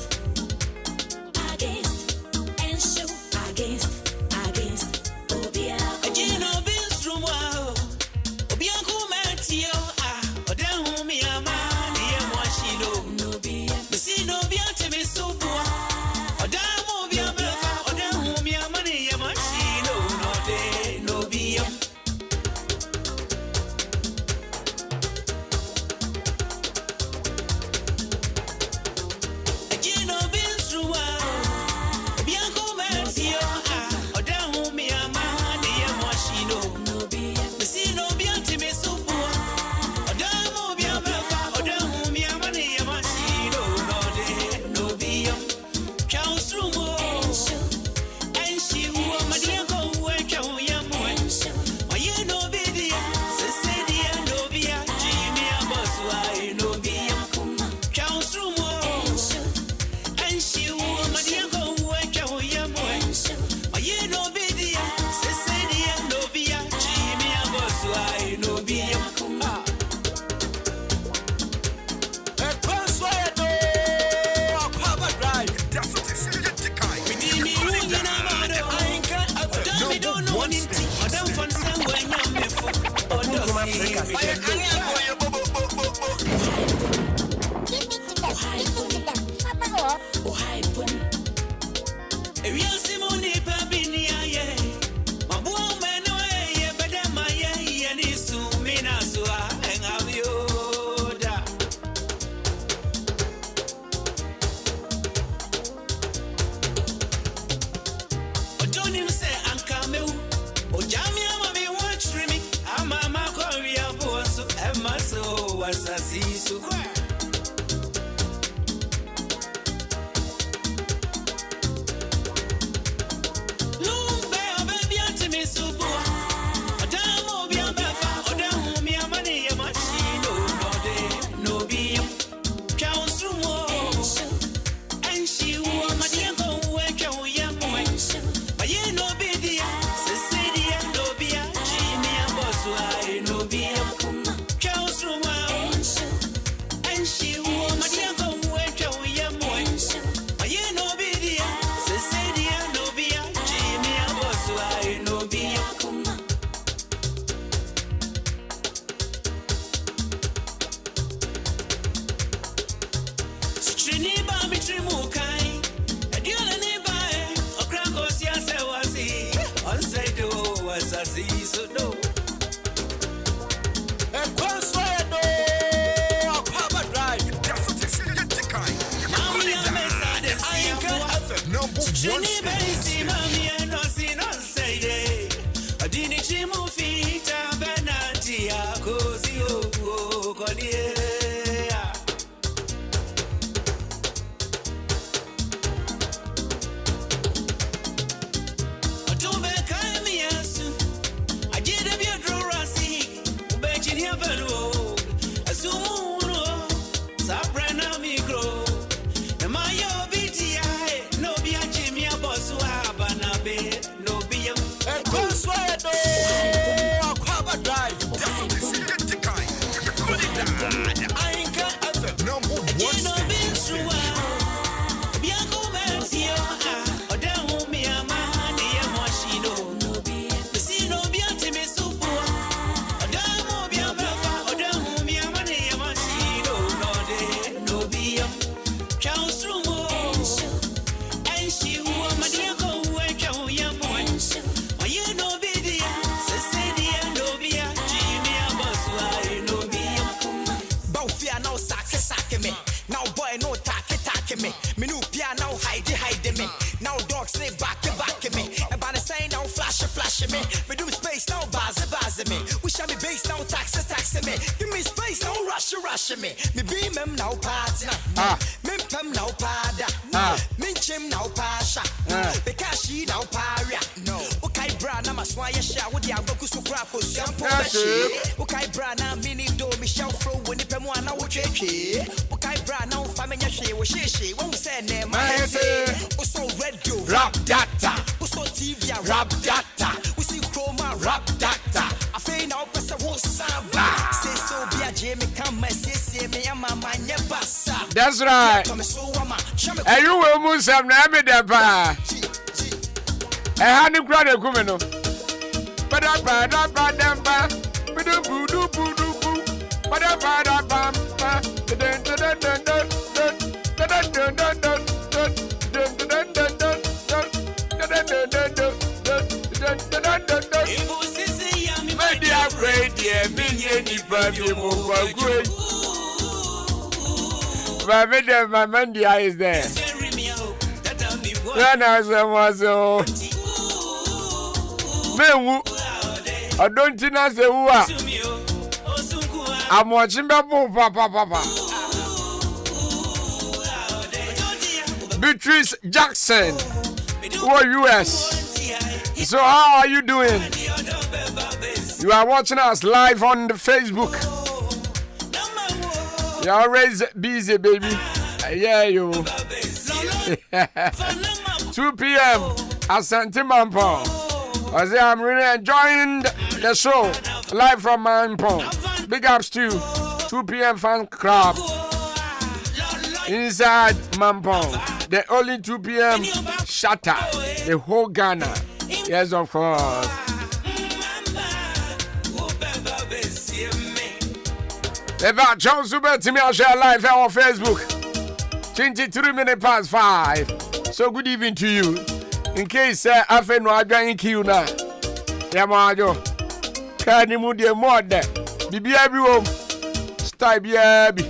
Akwaaba Drive. Ahenkan number 1 station. Me new piano hide me. Now dogs stay back me. About the saying now flash me. Me do space now buzz me. We shall be base now taxi me. Give me space now rush me. Me beam them now partner. Me pem now pada. Me chim now pasha. Because she now paria. No. Okay bra na maswaya sha. What the agogo so crap for sample. Okay bra na mini do me shall throw when the pemo na wo cheche. Okay bra now famenya she wo she. When we say name I say. Also radio rap data. Also TV rap data. We see chroma rap data. I feel now person wo samba. Say so be a Jamie come say me am my bassa. That's right. And you will move some name there pa. E hani kura de kumeno. Bada bada bada ba. Budu budu budu bu. Bada bada bam ba. Dun dun dun dun dun dun dun dun dun my Mandia is there. I don't think I say who I'm watching Papa. Beatrice Jackson, who are US. So how are you doing? You are watching us live on the Facebook. You're always busy, baby. Yeah, you. 2 p.m. at Santimampo. I say I'm really enjoying the show live from Mampo. Big ups to 2 p.m. fan club inside Mampo. The only 2 p.m. shatter the whole Ghana. Yes, of course. Eva John Super to me, I'll share live on Facebook. 23 minutes past 5. So good evening to you. In case I feel no I queue now. Yamajo. Can you move the mod? Bibi everyone. Stay baby.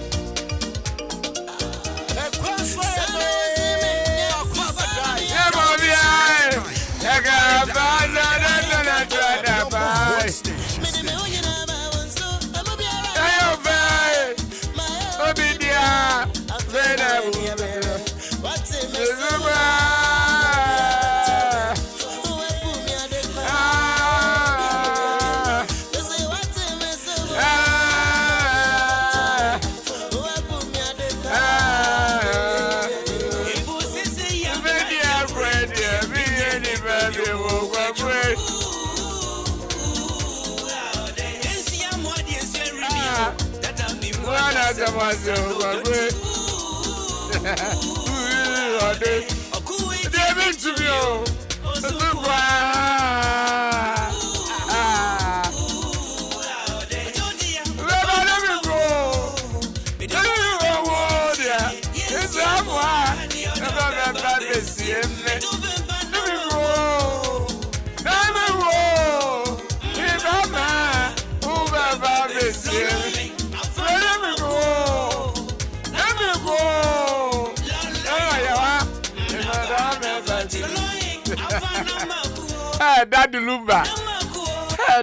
Daddy Lumba.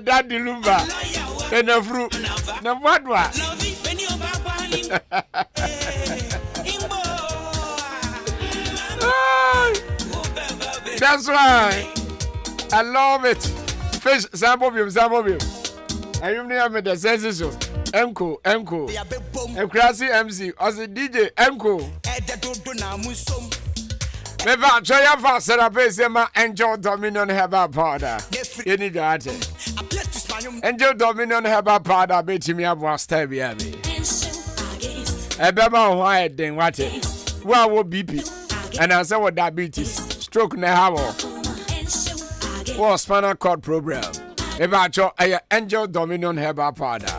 Daddy Lumba. And a fruit. No what? That's right. I love it. Fish, Zambobium. I remember the sensation. Enko. Ekrasi MC. Ose DJ Enko. Never try your fast sema Angel Dominion Herbal Powder. You need that. Angel Dominion Herbal Powder bet me up was stevia me. Ebema why then what it? Well, what BP? And I said what diabetes, stroke ne have or spinal cord program. About your Angel Dominion Herbal Powder.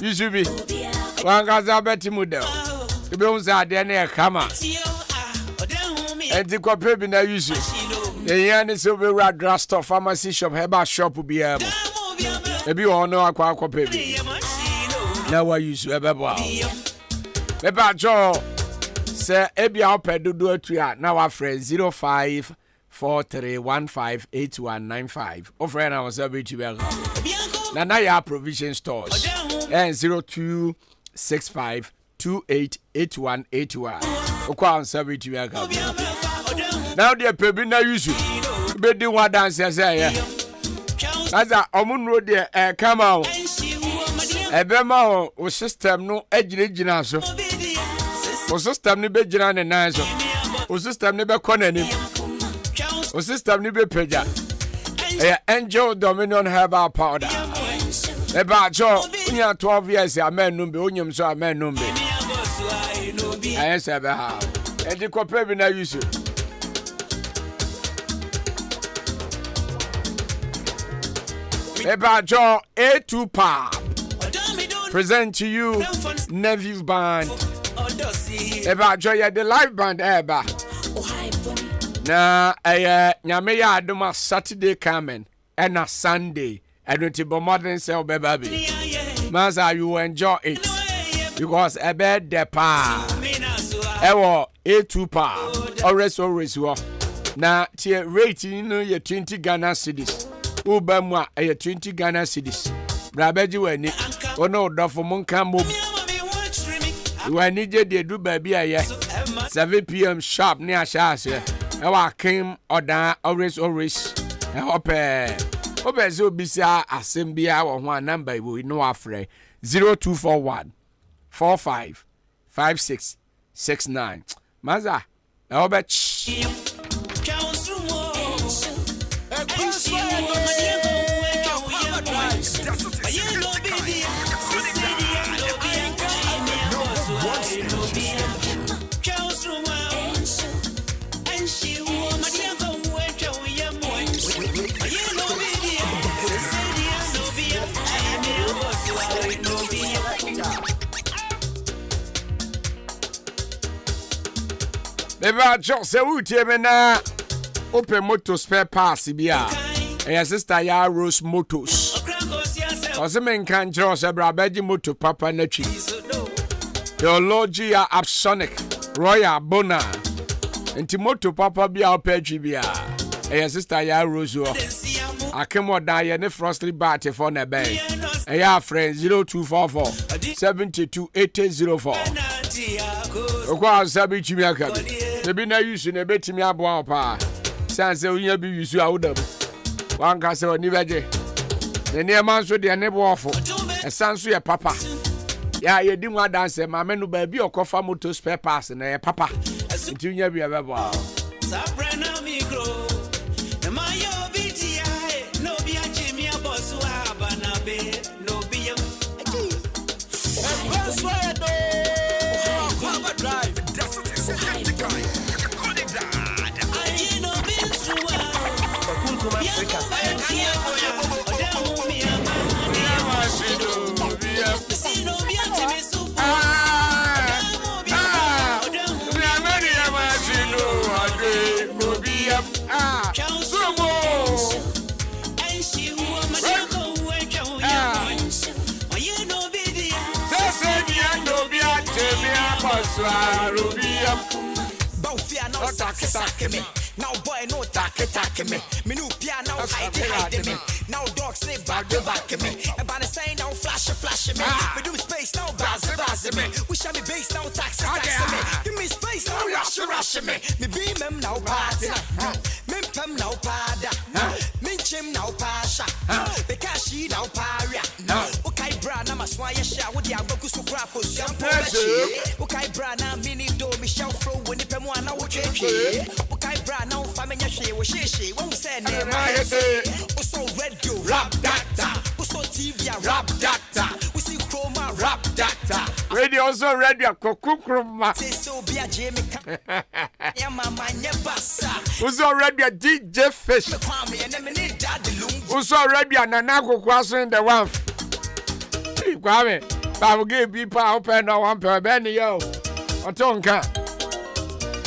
You should be one gaza betty model. The bones are there near Kama. And the copy be na use. The yan is over rat drugstore pharmacy shop herbal shop will be able. Maybe you all know Akwaaba baby. Now what use ever wow. About your say Ebi Alpe do it now our friend 0543158195. Or friend I was able to be now your provision stores and 0265288181. Okwa answer to be now the pebi na use be di one dance say yeah. That's a omun road there come out. Ebema o system no ejirejina so. O system ni be jina ne nan so. O system ni be konanim. O system ni be peja. Angel Dominion Herbal Powder. Eba jo unya 12 years amen numbe onyem so amen numbe. Ayese be ha. E di ko pebi na use. Eba jo A2 Pop present to you Neviv Band. Eba jo ya the live band eba. Na nyame ya adoma Saturday coming and a Sunday and it be modern sell baby. Maza you enjoy it because ebe de pa. Ewo A2 pa always wo. Na tie rating no ye 20 Ghana cedis. Ubamwa 20 Ghana cedis. Brabeji wani ono odofo monka mom. Wani je de du baby aye 7 p.m. sharp ni ashase. Ewa kim oda always ope so bisa asembia wo ho number we no afre 0241 45 56 69. Maza obech Never just say we na open motor spare parts bia. And sister ya Rose Motors. Osemen kan just brabeji motor papa nachi. Theologia Absonic Royal Bona. Enti motor papa bia opetwi bia. And sister ya Rose o. Akemo da ye ne frostly bat for na ben. And ya friend 0244 728004. Okwa sabi chimi akabi. Ebi na use na betimi aboa pa. Sanse onya bi use awodam. Wan ka se oni beje. Ne ne man so de ne boofo. Esanso ye papa. Ya ye di mu dance ma me no ba bi okofa motor spare parts na ye papa. Nti onya bi abebo. Sabrana micro. Na mayo bitia no bi achimi abosu abana be no bi yam. Akwaaba drive. Me. Now boy no take me. Me no pia now hide me. Now dog stay back me. About the saying now flash me. Me do space now buzz me. We shall be based now tax me. Give me space now rush me. Me beam them now party. Me pem now pada. Me chim now pasha. Because she now paria. Okay bra na mas why you shout with the Agoku Sucrapo, Sampo, Ukai Brana, Mini Do, Michelle Fro, when the Pemuana, Ukai Brana, Family, she won't say, also radio, rap data, also TV, rap data, we see chroma, rap data. Radio also radio, Kokukruma. Who's already a DJ Fish? Who's already a Nanako crossing the one? Kwame, I will give people open no one per Benny yo. Otonka.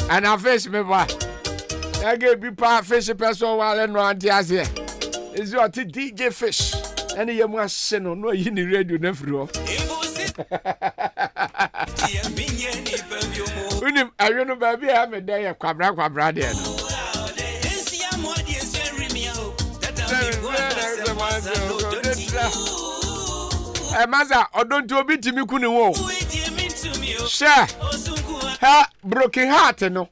And I fish me boy. I gave people fish a person while and run the Asia. Is your DJ Fish? Any you must send on no in the radio never. I don't know, baby. I'm a day of Quabra there. Maza, or don't do a bit to me, couldn't walk. Share her broken heart, no.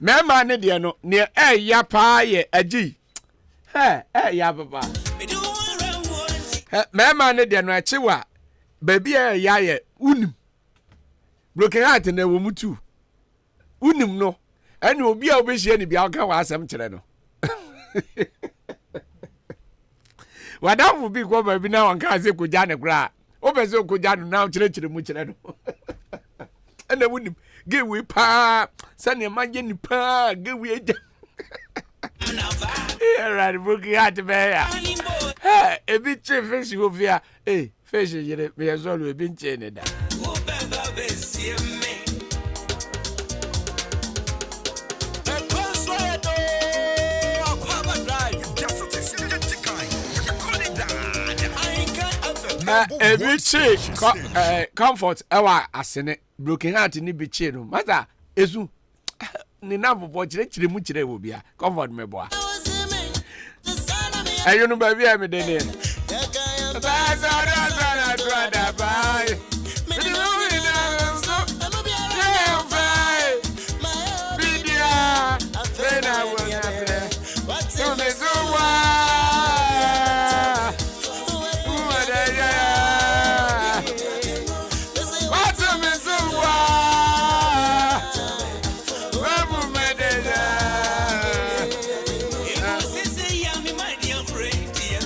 Mamma, no, near a yapa, a G. Hey, yapa. Mamma, no, chiwa. Baby, ya, unim. Broken heart in a woman too. Unim no. And will be a wish any be our cow as some channel. What that would be what baby now and can't say Kujana gra. Open so Kujana now church the muchano. And I wouldn't give we pa, Sunny imagine pa, give we a right, broken heart to bear. Hey, a bit fish will be a fish, me has always been chained. Comfort our asene broken heart ni be no matter ezu ni na bobo chire mu chire wo bia comfort me boa ayo no ba bia me dene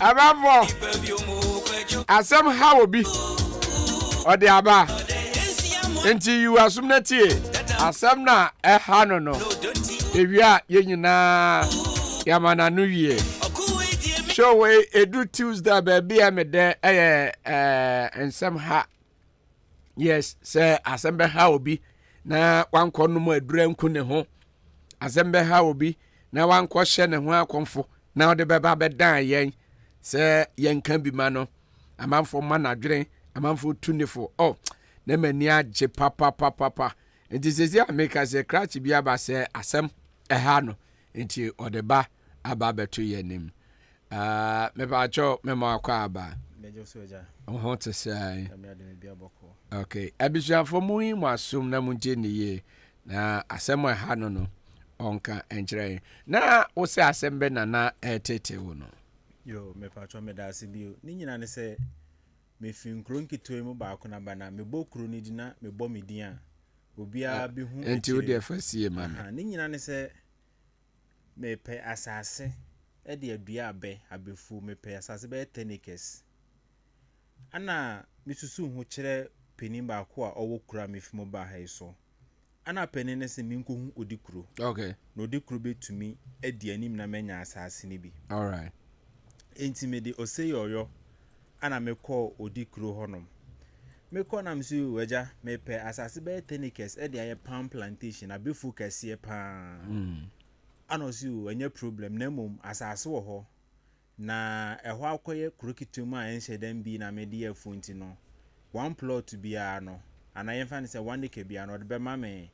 Ababo asem ha obi ode aba enti you asum na tie asem na ha no ewia ye nyina yamana no wie show we edu Tuesday baby amede ensem ha yes say asem be ha obi na wankọ no mu adura nku ne ho asem be ha obi na wankọ hye ne ho akomfo na ode beba bedan yen se yenka bi ma no amanfo ma na dweren amanfo tunefo na mani agye papa enti sezi ameka se crash bi aba se asem ha no enti odeba aba beto yenim me ba cho me ma Akwaaba mejo soja ho te sai okay abisuafo mu mu asum na mu nje niye na asem ha no onka enkyere na wo se asem be na etete wo no yo me patro me da asibio ni nyina ne se me fin kro nkitoe mu ba ko na ba na me bo kro ni dina me bo me din a obia bi hu enti wo de fasie ma ni nyina ne se me pe asase e de adua abe abefu me pe asase be 10 acres ana misusu hu kire penin ba ko a owo kura me fi mo ba ha so ana penin ne se minko hu odikuro okay no odikuro betumi e di anim na menya asase ni bi all right intimate oseyoyo ana mekọ odikuro honom mekọ na msi weja mepe asase be 10 acres e de aye palm plantation abefu kase pa ana osi enye problem na mom asase wo ho na ehọ akoye krokitum a enhye dem bi na mede afunti no one plot bia no ana yemfa ne se 1 acre bia no de be ma me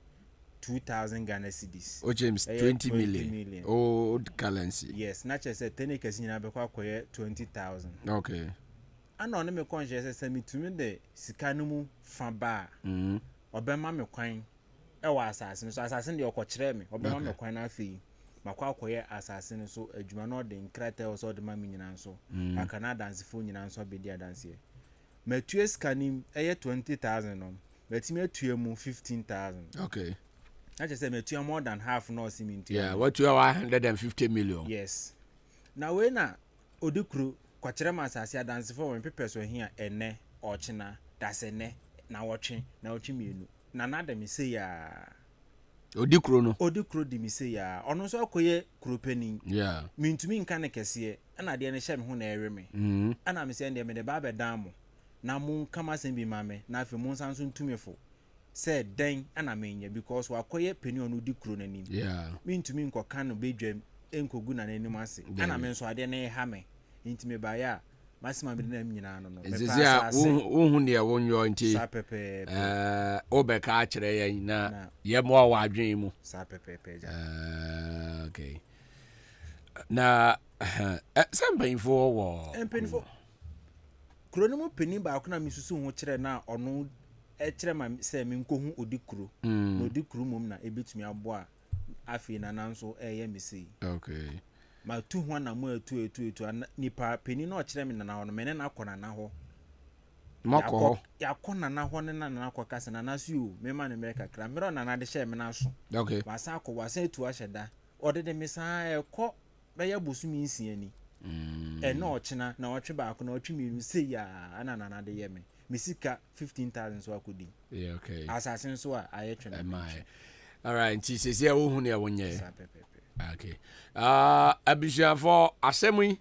2,000 Ghana cedis. Oh, James, 20 million. Old currency. Yes, naturally said 10 acres in Abequa 20,000. Okay. And on me conscious send me to me the Sikanumu Famba. Obema me coin. Assassin, so assassin the Okochre me, Obema me coin a fee. Makwa assassin so a Jumano de Crate or so the mammy and so. I cannot dance phone and so be dear dance here. Matue scanning 20,000 no. Betime atue mu 15,000. Okay. I just say matue more than half no cement. Yeah, what you are 150 million. Yes. Now when odukru kwachere masase adanse for when people so here ene ochina that's ene na watching na ochimienu. Na nada me say ya Odikro di mi say ya ono so akoye kropeni. Yeah. Mintumi nka ne kese na de ne hye me ho na ewe me. Ana me say me de ba be dan mo. Na mun kama sen bi mame na afi mun san so ntumefo. Say den ana menye because wakoye peni onu Odikro nanim. Yeah. Mintumi nkoka no bedwam enkogu na nanim ase. Ana me so ade ne ha me. Intime ba ya masima bi na nyina no no. Ezia wo ne wonyo nti obeka akire yen na ye mo wa adwen mu sa pepepe ja. Okay. Na sampanfo wo empanfo kronomu peni ba akona misusu ho kire na ono kire ma se me nkohu Odikro na Odikro mum na ebetumi abo a afi na nanso eye misi. Okay. Ma tu ho na mo etu nipa peni na okire me na ho me na akona na ho mako ya kona na ho na akwa na nasu o me ma ne mereka kra me ro na de share me na so. Okay. Wasa akọ wasa etu ahyeda odede me san ekọ be ya bosumi nsia ni na ochina na otwe ba akọ na otwe miru sei ya ana de ye me misika 15,000 so akodi. Yeah, okay. Assassin so a ayetwe na my. All right, nti sese wo hu ne wonye. Okay. Abisha for asemi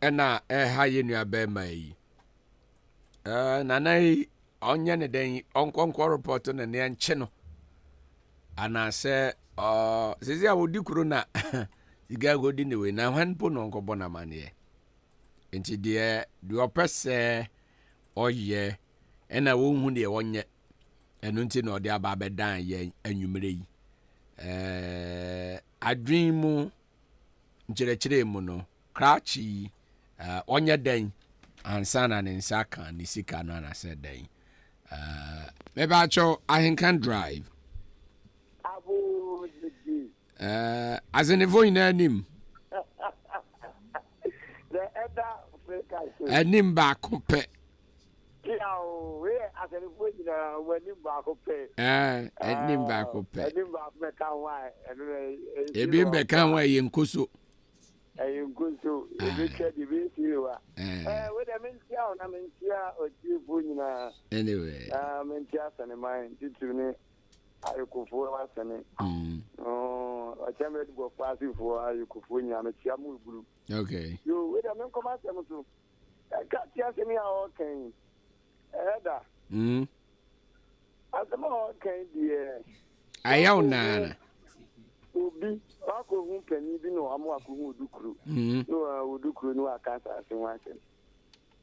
na ha ye nua be mai. Nanai onye ne den onkonkwo report na ne nche no. Ana se sese Odikro na siga godi ne we na han po no nkobo na mane. Nti de opese oye na wo hu ne wonye. Enu nti na ode aba bedan ye anwumre yi. Adwin mu nkyerɛkyerɛ mu no krachi onye den ansana ne nsaka ne sika no na said den meba cho Ahenkan drive abu azenefo ina anim the other frequency anim ba kope yawo we azenefo ina wani ba kope anim ba kope anim ba me kan wa ebi be kan wa ye nkoso nkoso ebi kedi bi siwa we da mentia na mentia otifu nyina anyway mentia sane mai tituni ayukufo wa sane achame go pasi fo ayukufo nyina mentia mu buru. Okay. Yo we da men koma same to ka tia seme a okay eda asema okay die ayaw nana obi wako hu peni bi no amu akohu Odikro no Odikro no akasa asenwa se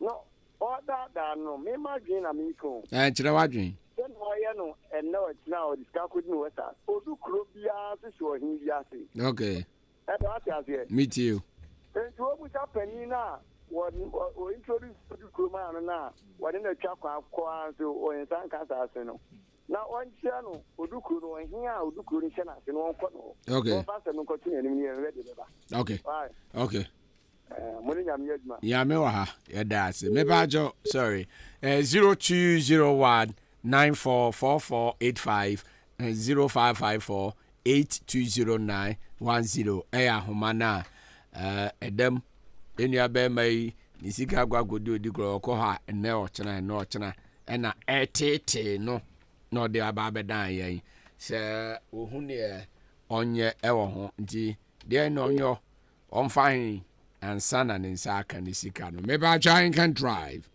no oda da no me ma dwen na me ko kire wadwen den o ye no enne o tina o diska ko ni weta Odikro bia se so hin bia se. Okay. E da ati ase me too ento obu cha peni na o introduce Odikro ma na wade na twa kwa akwa so o insan kasa ase no na onchia no Odikro no hia Odikro ni hye na se no onko no. Okay. Ba se no continue ni me ready beba. Okay. Okay. Moni nyam yedma. Ya me wa ha ya da ase me ba jo sorry 0201 944485 0554 820910 eya homana edem enua be mai ni sika gwagodi Odikro ko ha ene ochena na etete no no de aba bedan yen se ohun ne onye ewo ho nti de no onyo on fine and sana ne nsaka ne sika no me ba Ahenkan drive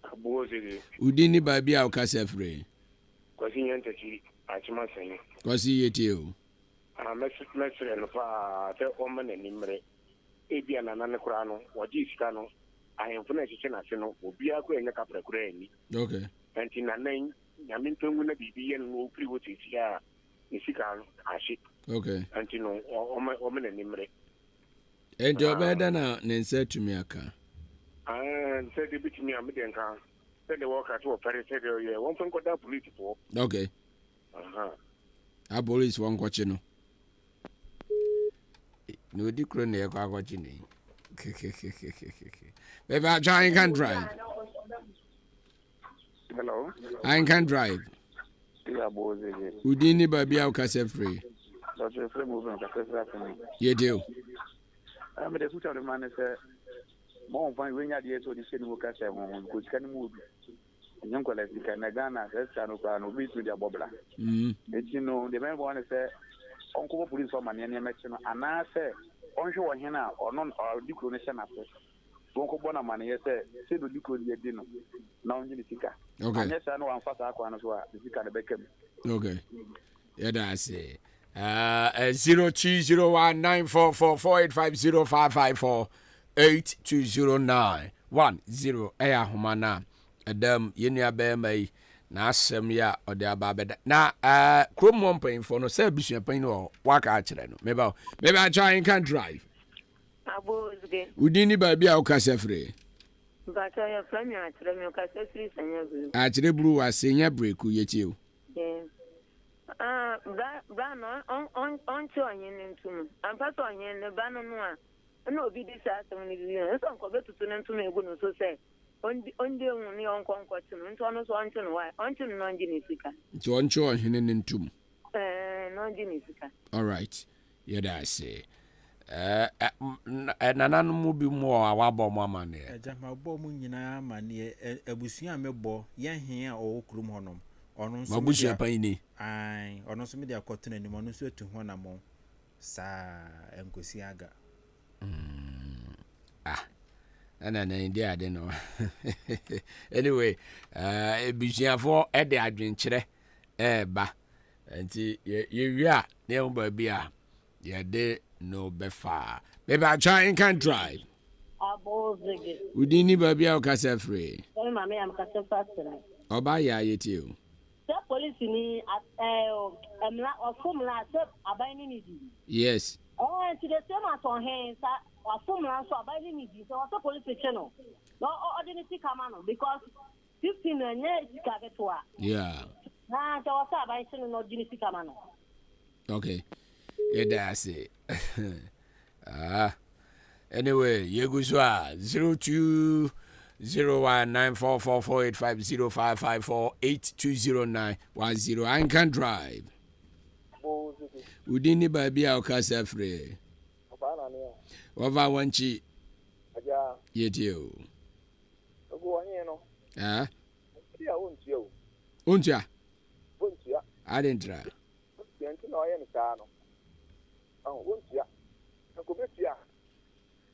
Abozidi udini ba bia o kasa free kwasi nyantaki achima sen kwasi yeti o mesre no fa te o mane nimre ebia na nan kura no waji sika no ahemfo na chiche na se no obi akọ enye kapra kura ani. Okay. Enti na nan nyame ntongu na bibi ye no opri wo tisia ni sika no ahye. Okay. Enti no o mane nimre enti obeda na ne nsa tumi aka nse de bitimi amede nka se de work at wo pere se de ye won fen koda police for. Okay. A police won kwachi no Odikro na ye kwa kwachi ni beba Ahenkan drive Hello. Ahenkan Drive. Yeah, boys. Udini baby au kase free. Dr. Free movement kase free. You do. I'm the future of the man say more fun when you are so the same work as a woman because can move. Young college can Ghana that's kind of no be to their bobla. It's you know the man want to say uncle police for money and and I say on show here now or non or declaration after. Uncle Bona money say the decode ye dinner. Now you sika. Okay. And yes I know I'm fast aqua so the sika the beckham. Okay. Yeah, that's it. 02019444850554820910 eya humana adam yenia bema na asem ya ode ababeda na kromo mpain for no say bisua pan no waka akire no maybe I try and can drive abozge udini ba bia ukase free ba cha ya frame akire me ukase free sanya buru akire buru asenya break yetie bra no on cho anyen ntum ampa so anyen ne ba no no a na obi di sa asem ni bi no so nko betutu ne ntum egu no so say onde hu ni onkonko tinu nto no so oncho no why oncho no nji ni sika nto oncho hene ne ntum no nji ni sika all right yeah that say nananu mu bi mu awabo mu amane ejama bo mu nyina amane abusua mebo ye hen a okrum honom ono nso mabusia pan ni ai ono nso me dia kotena ni mo no nso etu ho na mo sa enkosi aga ana na india de no anyway ebusua for e de adwenkyere ba nti ye wia ne ho ba bia ye de no befa baby I try and can drive abozege udini ba bia o kase free mama am kase fastere oba ya yetio the police ni emla ofumla se abaini ni di yes to the same as on hands ofumla so abaini ni di so the police channel no ordinary kamano because 15 anye sikagetoa yeah na so wasa abaini no ordinary kamano okay yeah that's it anyway yeguswa 02019444850554820910 Ahenkan Drive udini babia okasa free over wanchi yetio ogo anyi no ya ontio adentra yenti no ye nta no ontia ko betia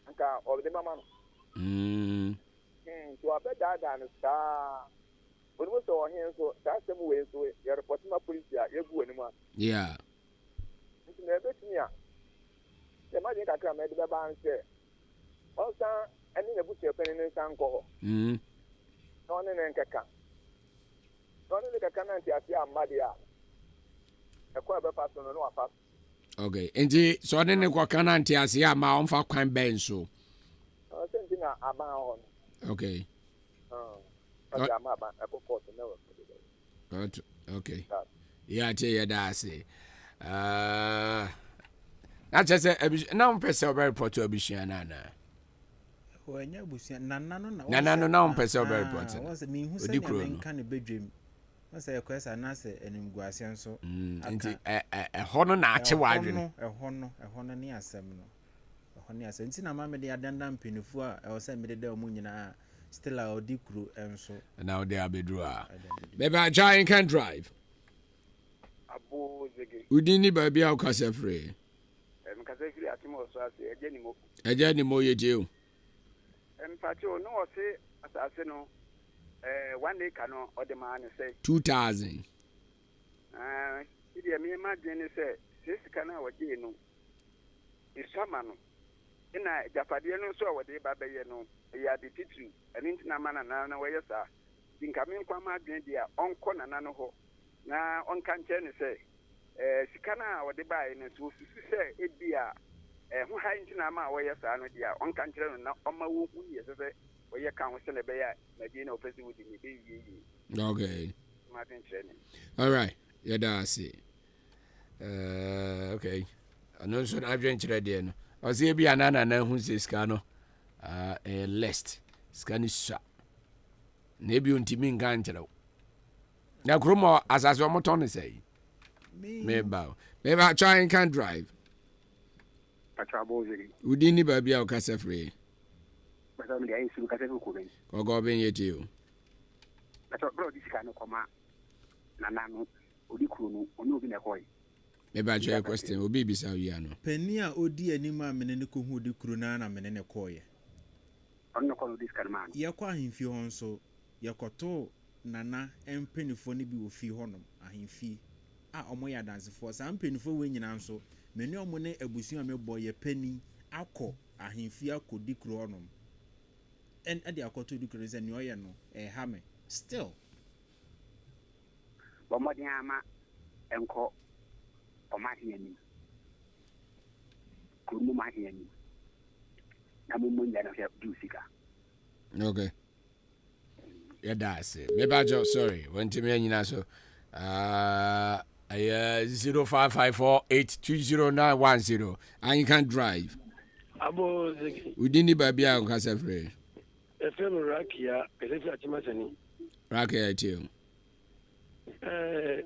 anka obde mama no so abeda no sa bonimo so hin so that same way so your report ma police ya yegu anima yeah nti na betia e ma din kakra me de be ban se osa ani na buche pen ni san ko no ne nkeka na nti afi amade a e ko be paso no afa okay nti so ne kwa kana nti ase ama on fa kwan ben so senti na aba on okay okay yeah tell that say na chese na on pese o report to abusua na wanya abusua nanano na on pese o report was me hu se me kan ne bedwem was e kwesa na se enimguase nso nti hono na ache wadwe hono ni asem no hono asem nti na ma me de adanda mpenifu a o se me de da mu nyina still a odikru enso now they abedru baby I try and can drive abozege udini baby a kase free kase free atimo so ase eje ni mo yeje empati o no se asase no one day kano or the man say 2000 idi me imagine say this kana waje no isama no ina japade no so wode babaye no ya de titu ani ntina mana na we yesa dinkame kwa ma adwen dia onko na no ho na onka nche ne say sikana wode bae no so susu say ebia ho ha ntina ma we yesa no dia onka nche no na oma wo hu yesa say we kan wo sele be ya na di na ofesi wudi ni be yi okay martin training all right yeah that's it okay anon so na adwen kire de no o se bia na hu se ska no list ska ni sa na bi ontimi nka nkyerɛ Na Krumo asase omoto ne say. Maybe try and can drive. Udini baby o kasa free. But I'm the answer because I'm going. Or go ben yet you. I thought, bro, this kind of comma. Nanano, Udikunu, or no in a boy. Maybe I try a question. Will be Saviano. Penia odi anima meneniku who do crunana menenekoye. I'm not calling this kind of man. Yakwa himfi honso. Yakoto nana and pennyphony be with fee honum. A himfi. Ah, omoya dance for some pennyful winning answer. Many of money a busia me boy a penny. Ako a himfia could decronum. And at the Akoto decrease and yoyano, a hammer. Still. But my yama and call or my hearing. Could move my hearing. Namun that I have do sika. Okay. Yeah, that's it. Maybe I just sorry. When to me, so 0554820910. And you can drive. Abo We didn't baby on Casafre. A film Rakia, if you are Timasani. Rakia, too. I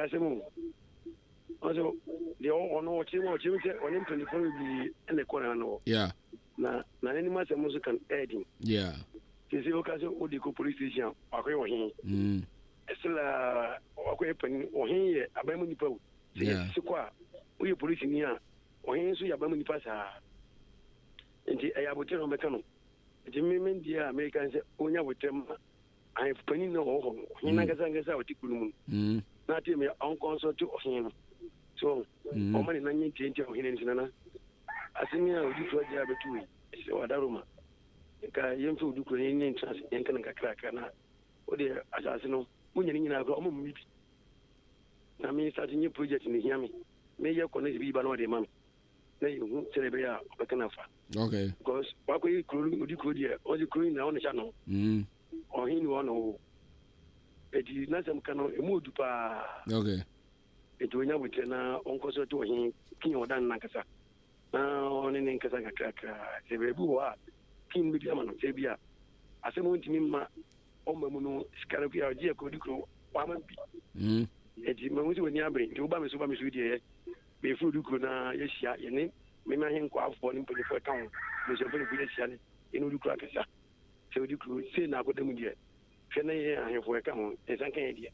asked him. Also, the old on him on him 24 will be in the corner. Yeah. Na any mass music can adding. Yeah. This is occasion with the police station. Okay, still okay, or here, a Bamuni Poe. Yeah. So, we police in here, or here, so you Bamuni pass. And I have a tell mechanic. The moment the Americans own with them, I have penny no home. He never sang us out. Not him, uncle, so to him. So, how many 19 of him in Nana? I think I would do a job between. So, Adaruma. Young food do Korean trans and can crack. Or the assassin, when you're in a home. I mean, starting new project in the Yami. May your connect be by the man. Then you celebrate a canafa. Okay. Because what we could hear, or the queen on the channel. Or in one or it is not some kind of a mood. Okay. It will not with an uncle to him, King or Dan Nakasa. Now, on in Kasaka, the Rebu, King Bigaman, Sabia. As a moment, Mima, Omamuno, Scarabia, Giacodico, Wampi. It is when you bring to Obama Super Missouri, before you could, yes, your name, Mima him quite for him for town, which is a very good shot in Udukrakasa. So you could say now, what them get. Fenay, I have work on, as I can idea.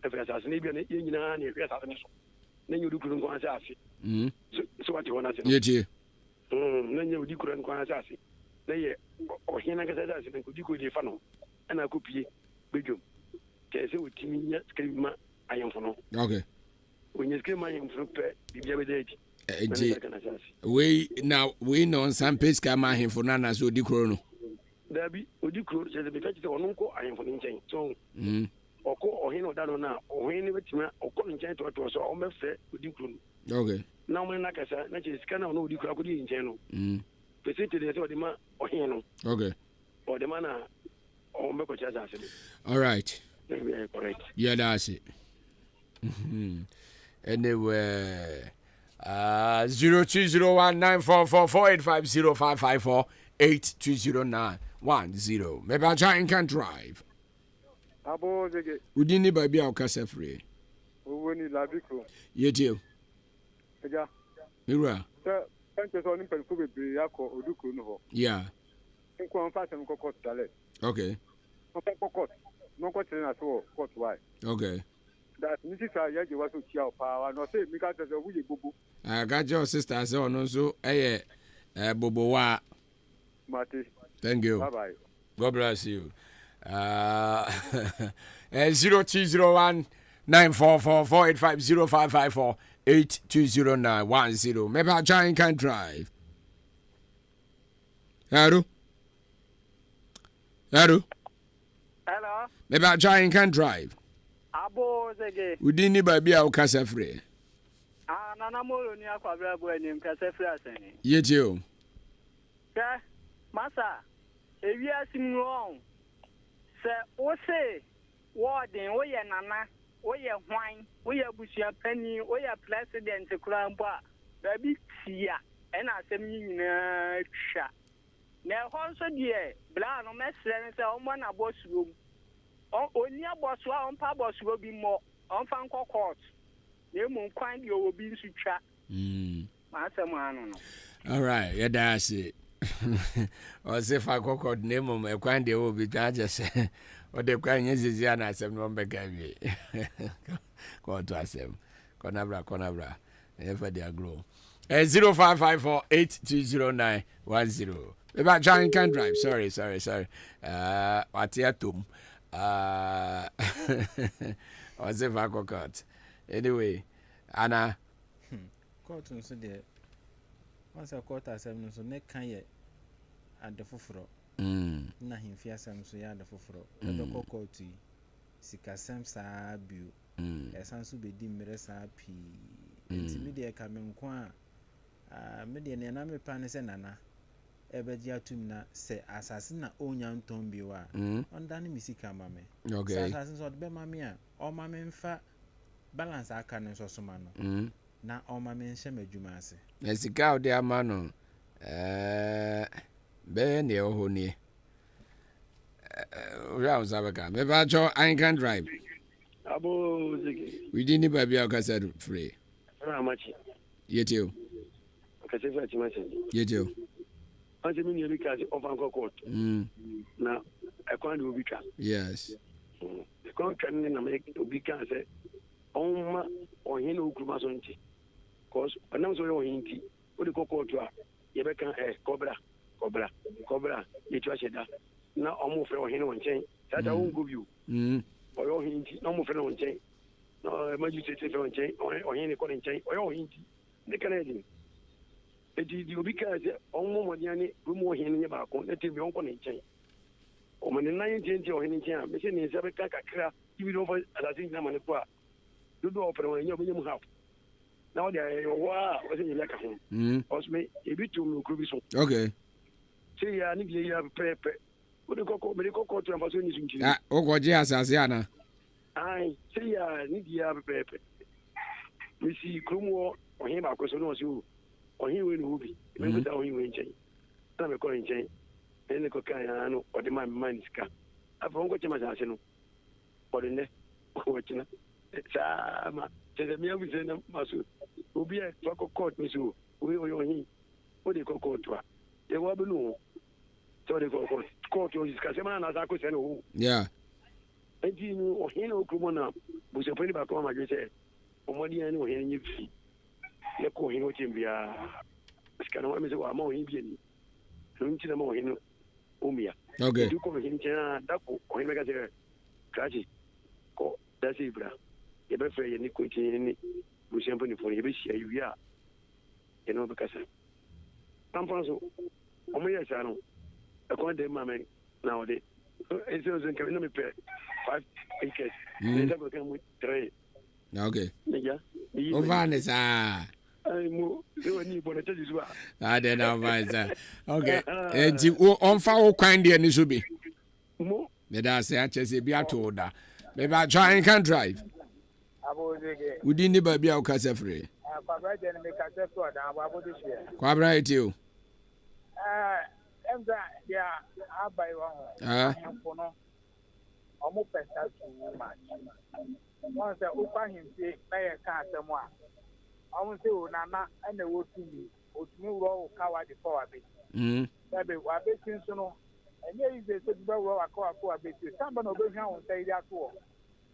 If I assassinate you, then you couldn't go and say, so what you want to say? Yeah, then you couldn't go and say, they or he never said that, and could you go to funnel, and I could be big. Can say with me, scream, I am for no. Okay. When you scream, I am for the other day. We now we know some pace come him for Nana so the chrono. There be Udi Crew says the because on uncle I am for the so or he know that now or any which or calling chain to us or almost say Udi Crew. Okay. Now when like I said, that is kind of no Udi Crew in channel. The city is or the man or he no. Okay. Or the man or make a chance. All right. Correct. Yeah, that's it. Anyway. 02019444850554820910. Maybe I try and can drive. Abo zege. Udini baby au kasa free. Uweni labiko. Yetio. Eja. Mira. Sir, so nimpe ko bebre yako oduku no ho. Yeah. Nko amfa sem ko court dale. Okay. Ko court. No court na so court why. Okay. That Mrs. Ayaji was so chia power no say me ka tell you we bubu. I got your sister say on so bobo wa. Mate. Thank you. Bye bye. God bless you. 02019444850554820910. Maybe I try and can drive. Hello. Hello. Maybe I try and can drive. Abo zege. Udini baby au kasa free. Nana molo ni Akwaaba boy ni kasa free aseni. Yetio. Ka masa ewi asimu on. Se o se warden o ye nana o ye hwan o ye busia pani o ye president kura mpa da bi tia e na asem nyina twa na ho so de bla no mesre ne se o mo na bosuom oni aboso a ompa aboso bi mo omfa nko court na mu kwan de obi nsutwa ma asem anu no all right yeah that's it or say fa court na mu kwan de obi twa just o de kwan nyezi na asem no mbeka wi ko to asem konabra ever they grow 0554820910 about trying can drive sorry atiatum was if I got anyway Anna court so there once a court asem so ne kan ye ade foforo na himfi asem so ya ade foforo e do court yi sikasem saa bio esan so be di mere saa pi intimidate ka me nko a me de ne na me pa ne se nana ebeji atum na se asase na onya nton bi wa onda ne misika mame okay asase so be mame a o mame mfa balance aka ne so soma no na o mame nhye madwuma ase esika o de ama no be ne o ho ni ura uzabeka me ba cho Ahenkan drive abo ziki we didn't baby o ka said free amachi yetu ka se fa chimachi yetu anje mi ni ka se ofanko court na ekwan de obika yes ekwan kan ni na me obika se onma ohin okruma so nti cause anam so yo hinti o de court a ye be kan cobra yetu asheda na omo fe ohin wonchen tata won go biu oyo hinti na omo fe wonchen no emergency fe wonchen ohin ni ko nchen oyo hinti ne kan edin di obika se omo modiani rumo ohin ni ba ko na timi on ko nchen o mane na yin ti ohin nchen a me se ni se be ka kakra ibi do for alatin na mane ko a do ofere won nyo benyam half na o de wa o se ni leka ho osme ebi tu mu krubi so okay se ya ni bi ya pepe o de kokko me de kokko tu amfa so ni sunchi o ko je asase ana ai se ya ni bi ya pepe mi si krumo ohin ba ko so no so ohin we no bi me ko ta ohin we nchen na me ko nchen ene ko kan ya no o de man ska afa on ko chema sa se no o de ne ko china sama tete mi abu se na maso obi e to ko court mi so we oyin o de ko court wa e wa belu to de ko court o iska se mana na za ko se no yeah enti ni ohin o krumo na bu se poni ba ko ma je se o mo di ani ohin ni fi le ko ohin o timbia iska na mi se wa ma ohin bi ni nti na ma ohin o mia okay du ko ohin chen da ko ohin mega se krachi ko da se ibra ye be fe ye ni ko tin ni bu se poni fo ye be sia yu ya ye no be kasa tampanso o mo ye sa no e ko de mame na o de e se o zen ka no me pe 5 acres ne da ko kan mu 3 okay ya o vanes ai mo se woni bo na tedi zuwa de na vanes okay enti on fa o kwan de ni so bi mo me da se a chese bi ato da me ba try can drive abozege wudi ni ba bi a o ka se free Akwaaba je ni me ka se to da abo de hye Kwabra etio emza ya abai wa ho no omo pesa tu ma won se ukwa himse na ye ka asem a omo se o nana na wotumi ro ka wa de for wa be sabe wa be tin so no enye ize se be ro wa ka wa be ti samba no be hwan won se ide ato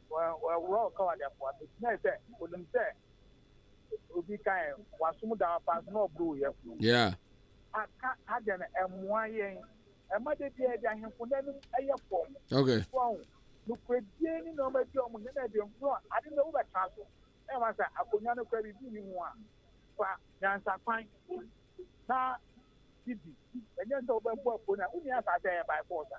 wa ro ka wa de for wa be na se odum se obi kan wasum da pass no bro ye yeah ha de na emwa yen ema de dia de ahemfo na nu eye fo okay no kredie ni no ma di omo na de nfo ade na wo be transo e ma sa akonya no kwa bi ni ho a fa nyansa kwan na bibi enye nso be bo akona uni asa ta e by force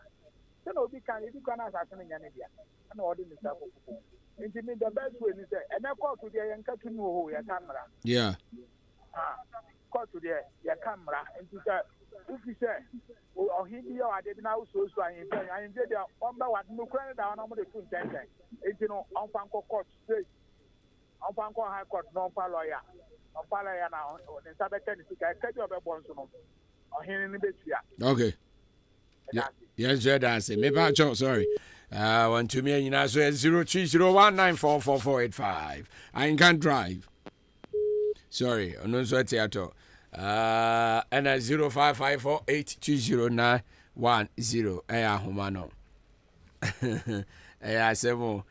se na obi kan ebi kwa na asa se nya ne dia na odi ni sa popo nti me the best way ni say ena court dia yen ka tunu ho ya kamera yeah court dia ya kamera nti say ufi say ohindi ya wade na uso ayin dia on ba wade no kran da na mo de tun ten nti no on fan ko court straight on fan ko high court no fa lawyer na ni sabe ten ti ka di obe bon so no ohindi ni betua okay Yes, that's it. Maybe I'm sorry. Want to me, 0301944485. I can drive. Sorry, no sweat at all. And 0554820910. Humano. Semo.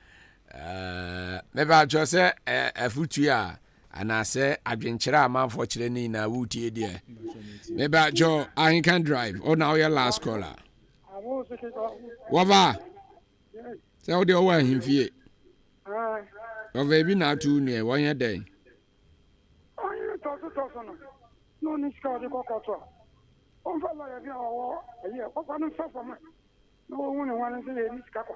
Maybe I just say a futia. And I say, I've been chira man for chilling a wooty dear. Maybe I can drive. Oh, now your last caller. Wava. So the over him fear. Oh, baby, now too near 1 year day. No, need to go to on for like a year. What one is for me? No one wants to say this couple.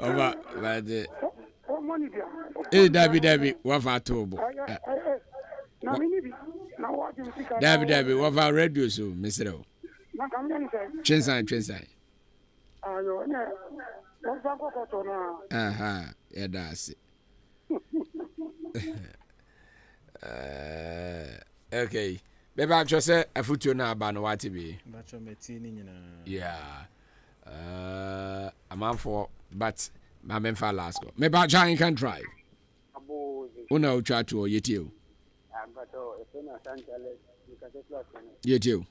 Over, but what money? Hey, Debbie, what for Tobo? Debbie, what for radio, so, Mr. Chinside. Yeah, that's it. Okay. Maybe I just say a foot now about what to be. Yeah. I'm on for, but my men for last go. Maybe I can drive. No, try to you too. You too.